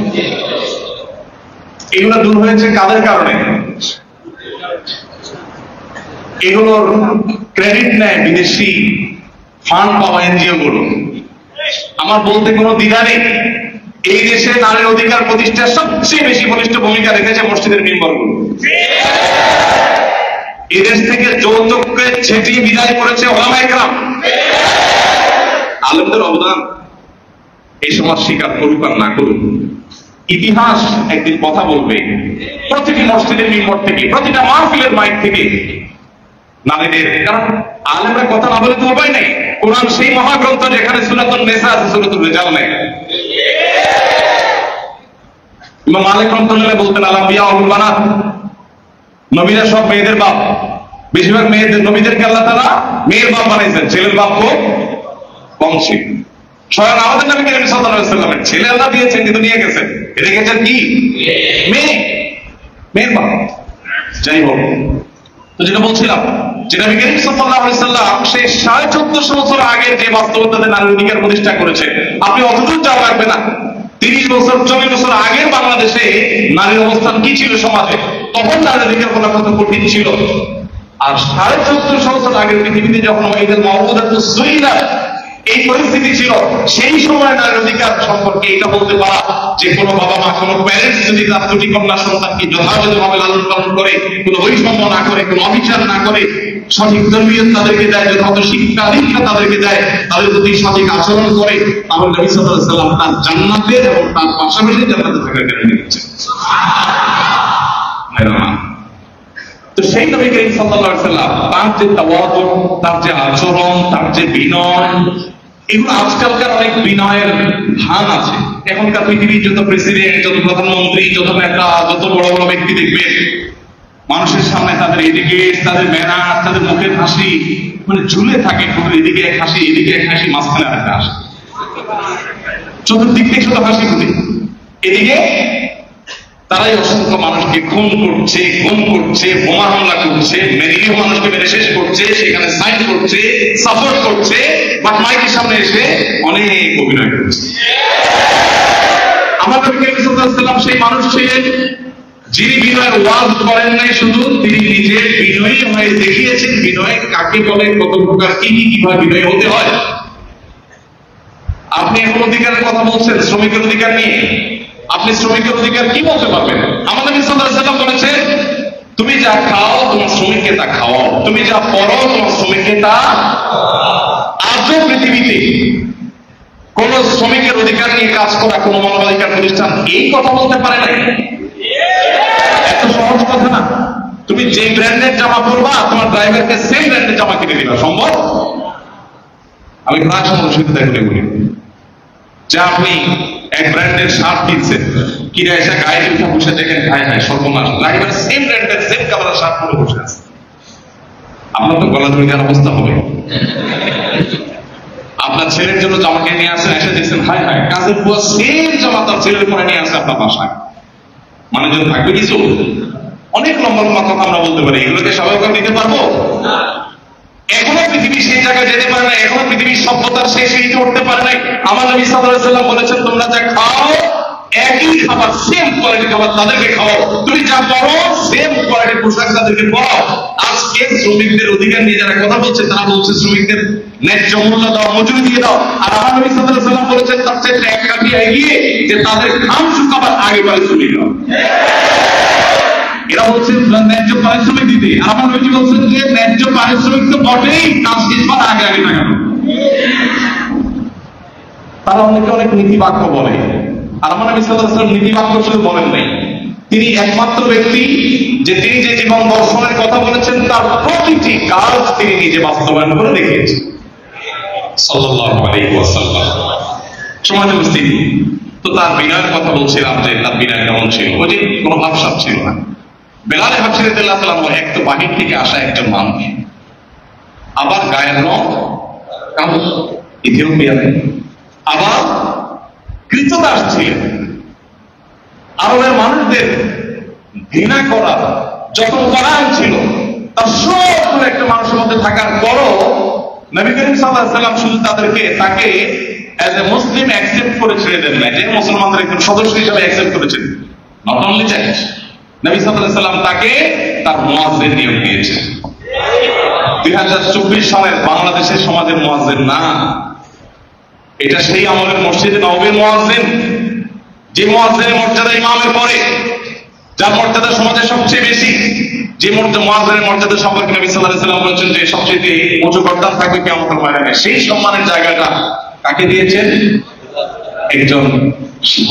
এগুলো দূর হয়েছে কাদের কারণে? এগুলোর ক্রেডিট নেয় বিদেশি ফান্ড পাওয়া এনজিও গুলো। আমার বলতে কোনো দ্বিধা নেই, এই দেশে নারীর অধিকার প্রতিষ্ঠার সবচেয়ে বেশি বলিষ্ঠ ভূমিকা রেখেছে মসজিদের মেম্বারগুলো। এদেশ থেকে যৌতুককে ছেটিয়ে বিদায় করেছে ওলামায়ে কেরাম। আলেমদের অবদান এই সমাজ স্বীকার করুক আর না করুক, ইতিহাস একদিন কথা বলবে। প্রতিটি মসজিদের মিম্বর থেকে, প্রতিটা মাহফিলের মাইক থেকে নারীদের, কারণ আলেমরা কথা না বলে তো উপায় নেই। কোরআন সেই মহাগ্রন্থ যেখানে সূরাতুন নিসা আছে, সূরাতুল রিজাল নেই। ইমাম মালিক রাহমাতুল্লাহ বলতেন, আল আম্বিয়া ওয়াল বানাত, নবীরা সব মেয়েদের বাপ। বেশিরভাগ মেয়েদের, নবীদেরকে আল্লাহ তাআলা মেয়ের বাপ বানাইছেন, ছেলের বাপ খুব কম ছিল। স্বয়ং আমাদের নবী করিম সাল্লাল্লাহু আলাইহি ওয়াসাল্লামের ছেলে আল্লাহ দিয়েছেন, কিন্তু নিয়ে গেছেন, রেখেছেন কি? মেয়ে, মেয়ের বাপ। যাই হোক, তো যেটা বলছিলাম, যে নবী করিম সাল্লাল্লাহু আলাইহি ওয়াসাল্লাম সেই 1450 বছর আগের যে বাস্তবতাতে নারীর অধিকার প্রতিষ্ঠা করেছে, আপনি অতদূর যাওয়া লাগবে না। 30 বছর 40 বছর আগে বাংলাদেশে নারীর অবস্থান কি ছিল সমাজে, তখন নারীর অধিকার বলা কত কঠিন ছিল। আর 1450 বছর আগের পৃথিবীতে যখন ওয়াইদুল মাউউদাতুস সুইলাত এই পরিস্থিতি ছিল, সেই সময় নারীর অধিকার সম্পর্কে এটা বলতে পারা যে কোনো বাবা মা, কোনো প্যারেন্টস যদি তার দুটি কন্যা সন্তানকে যথাযথভাবে লালন পালন করে, কোনো বৈষম্য না করে, কোনো অবিচার না করে, সঠিক তরবিয়ত তাদেরকে দেয়, যথাযথ শিক্ষা দীক্ষা তাদেরকে দেয়, তাদের প্রতি সঠিক আচরণ করে, তাহলে নবী সাল্লাল্লাহু আলাইহি ওয়াসাল্লাম তার জান্নাতের এবং তার পাশাপাশি জান্নাতে থাকার গ্যারান্টি দিচ্ছেন। তো সেই নবী করিম সাল্লাল্লাহু আলাইহি ওয়াসাল্লাম তার যে তাওয়াদু, তার যে আচরণ, তার যে বিনয়, এগুলো আজকালকার অনেক বিনয়ের ভান আছে। এখনকার পৃথিবীর যত প্রেসিডেন্ট, যত প্রধানমন্ত্রী, যত নেতা, যত বড় বড় ব্যক্তি দেখবেন, মানুষের সামনে তাদের এডিকেট, তাদের ম্যানার, তাদের মুখের হাসি মানে ঝুলে থাকে। এদিকে এক হাসি, এদিকে এক হাসি, মাঝখানে আরেকটা হাসি, চতুর্দিক থেকে শুধু হাসি খুঁজে। এদিকে তারাই অসংখ্য মানুষকে খুন করছে, গুম করছে, বোমা হামলা করছে, নিরীহ মানুষকে মেরে শেষ করছে, সেখানে সাইন করছে, সাপোর্ট করছে, বাট মাইকের সামনে এসে অনেক অভিনয় করছে। আমার নবী করিম সাল্লাল্লাহু আলাইহি ওয়াসাল্লাম সেই মানুষ ছিলেন যিনি বিনয়ের ওয়াজ করেন নাই, শুধু তিনি নিজে বিনয়ী হয়ে দেখিয়েছেন বিনয় কাকে বলে, কত প্রকার, কিভাবে বিনয়ী হতে হয়। আপনি এখন অধিকারের কথা বলছেন, শ্রমিকের অধিকার নিয়ে। আপনি শ্রমিকের অধিকার কি বলতে পারবেন? আমার নবী সাল্লাল্লাহু আলাইহি ওয়াসাল্লাম বলেছে, তুমি যা খাও তোমার শ্রমিককে তা খাওয়াও, তুমি যা পড়ো তোমার শ্রমিককে তা। আজও পৃথিবীতে কোন শ্রমিকের অধিকার নিয়ে কাজ করা কোন মানবাধিকার প্রতিষ্ঠান এই কথা বলতে পারে নাই। এত সহজ কথা না। তুমি যে ব্র্যান্ডের জামা পরবা তোমার ড্রাইভারকে সেম ব্র্যান্ডের জামা কিনে দিবা, সম্ভব? আমি প্রায় সমস্যা দেখলে বলি যে আপনি এক ব্র্যান্ডের শার্ট কিনছেন, কিনে এসে গায়ে উঠে বসে দেখেন হায় হায় সর্বনাশ, ড্রাইভার সেম ব্র্যান্ডের সেম কালারের শার্ট পরে বসে আছে। আপনার তো গলা ধরে যাওয়ার অবস্থা হবে। আপনার ছেলের জন্য জামা কিনে নিয়ে আসেন, এসে দেখছেন হায় হায় কাজের বুয়া সেম জামা তার ছেলের পরে নিয়ে আসে আপনার বাসায়। মানুষজন থাকবে কিছু? অনেক লম্বা লম্বা কথা আমরা বলতে পারি, এগুলোকে সবাই দিতে পারবো? এখনো পৃথিবী সেই জায়গায় যেতে পারে না, এখনো পৃথিবীর সভ্যতার শেষ সিঁড়িতে উঠতে পারে নাই। আমার নবী সাল্লাল্লাহু আলাইহি ওয়াসাল্লাম বলেছেন, তোমরা যা খাও একই খাবার, সেম কোয়ালিটির খাবার তাদেরকে খাও, তুমি যা পরো সেম কোয়ালিটির পোশাক তাদেরকে পরাও। আজকে শ্রমিকদের অধিকার নিয়ে যারা কথা বলছে তারা বলছে শ্রমিকদের ন্যায্য মূল্য দাও, মজুরি দিয়ে দাও। আর আমার নবী সাল্লাল্লাহু আলাইহি ওয়াসাল্লাম বলেছেন তার চেয়ে এক কাঠি এগিয়ে যে তাদের খাম শুকাবার আগে পারিশ্রমিক দাও। এরা বলছে ন্যায্য পারিশ্রমিক দিতে, আর আমার নবী বলছেন যে ন্যায্য পারিশ্রমিক তো বটেই, কাজ শেষ হওয়ার আগে আগে টাকা দাও। তারা অনেকে অনেক নীতি বাক্য বলে, আর আমার নবী সাল্লাল্লাহু আলাইহি ওয়াসাল্লাম নীতি বাক্য শুধু বলেন নাই, তিনি একমাত্র ব্যক্তি যে তিনি যে জীবন দর্শনের কথা বলেছেন তার প্রতিটি কাজ তিনি নিজে বাস্তবায়ন করে দেখিয়েছেন সাল্লাল্লাহু আলাইহি ওয়াসাল্লাম। সমাজে উপস্থিতি, তো তার বিনয়ের কথা বলছিলাম যে তার বিনয় কেমন ছিল। ওই যে কোনো ভাবসাব ছিল না। বেলাল হাবশী রাদিয়াল্লাহু তাআলা এক তো বাহির থেকে আসা একজন মানুষ, আবার গায়ের রং কালো, ইথিওপিয়াতে, আবার কৃতদাস ছিলেন। আরবের মানুষদের ঘৃণা করা যত উপাদান ছিল তার সবগুলো একটা মানুষের মধ্যে থাকার পরও নবী করিম সাল্লাল্লাহু আলাইহি ওয়াসাল্লাম শুধু তাকে অ্যাজ এ মুসলিম অ্যাকসেপ্ট করে ছেড়ে দেন না, যে মুসলমানদের একজন সদস্য হিসেবে অ্যাকসেপ্ট করেছেন। নট অনলি দ্যাট, নবী সাল্লাল্লাহু আলাইহি ওয়াসাল্লাম তাকে তার মুয়াজ্জিন নিয়োগ দিয়েছেন। 2024 সালের বাংলাদেশের সমাজের মুয়াজ্জিন না, এটা সেই আমলের মসজিদে নববীর মুয়াজ্জিন, যে মুয়াজ্জিনের মর্যাদা ইমামের পরে, যার মর্যাদা সমাজে সবচেয়ে বেশি, যে মুয়াজ্জিনের মর্যাদা সম্পর্কে নবী সাল্লাল্লাহু আলাইহি ওয়াসাল্লাম বলেছেন যে সবচেয়ে উঁচু গর্দান থাকবে কিয়ামতের ময়দানে। সেই সম্মানের জায়গাটা কাকে দিয়েছেন? একজন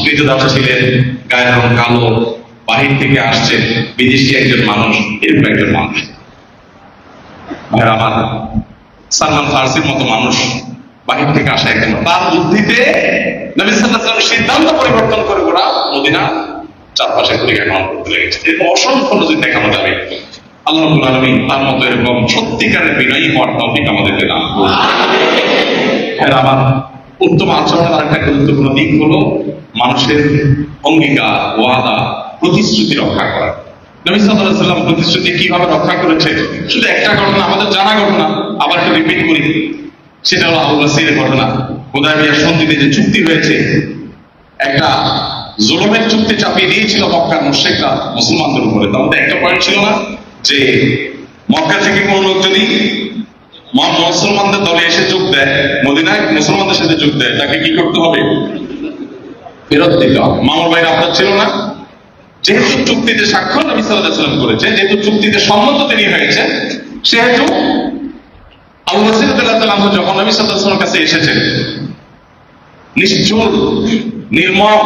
কৃতদাস ছিলেন, গায়ের রং কালো, বাহির থেকে আসছে, বিদেশি একজন মানুষ, এরকম একজন মানুষ। ভাইরা আমার, সালমান ফার্সির মতো মানুষ বাহির থেকে আসা একজন, তার বুদ্ধিতে নবী সাল্লাল্লাহু আলাইহি ওয়াসাল্লাম সিদ্ধান্ত পরিবর্তন করে ওরা মদিনা চারপাশে পরীক্ষা গ্রহণ করতে লেগেছে। এরকম অসংখ্য নজির দেখানো যাবে। আল্লাহ রাব্বুল আলামিন তার মতো এরকম সত্যিকারের বিনয়ী হওয়ার তৌফিক আমাদেরকে দান করুন। ভাইরা আমার, উত্তম আচরণের আরেকটা গুরুত্বপূর্ণ দিক হলো মানুষের অঙ্গীকার, ওয়াদা, প্রতিশ্রুতি রক্ষা করা। নবী সাল্লাল্লাহু আলাইহি ওয়াসাল্লাম প্রতিশ্রুতি কিভাবে রক্ষা করেছে শুধু একটা ঘটনা, আমাদের জানা ঘটনা, আবার একটু রিপিট করি। সেটা হলো আবু বসরের ঘটনা। হুদায়বিয়ার সন্ধিতে যে চুক্তি হয়েছে, একটা জুলুমের চুক্তি চাপিয়ে দিয়েছিল মক্কার মুশরিকরা মুসলমানদের উপরে। তার মধ্যে একটা পয়েন্ট ছিল না যে মক্কা থেকে কোন লোক যদি মুসলমানদের দলে এসে যোগ দেয়, মদিনায় মুসলমানদের সাথে যোগ দেয়, তাকে কি করতে হবে? ফেরত দিতে হবে। মামুর ভাই আপনার ছিল না? যেহেতু চুক্তিতে স্বাক্ষর নবী সাল্লাল্লাহু আলাইহি ওয়াসাল্লাম করেছেন, যেহেতু চুক্তিতে সম্মত তিনি হয়েছেন, সেহেতু আবু বসর রাদিয়াল্লাহু তাআলা যখন নবী সাল্লাল্লাহু আলাইহি ওয়াসাল্লামের কাছে এসেছেন, নিশ্চল নির্মম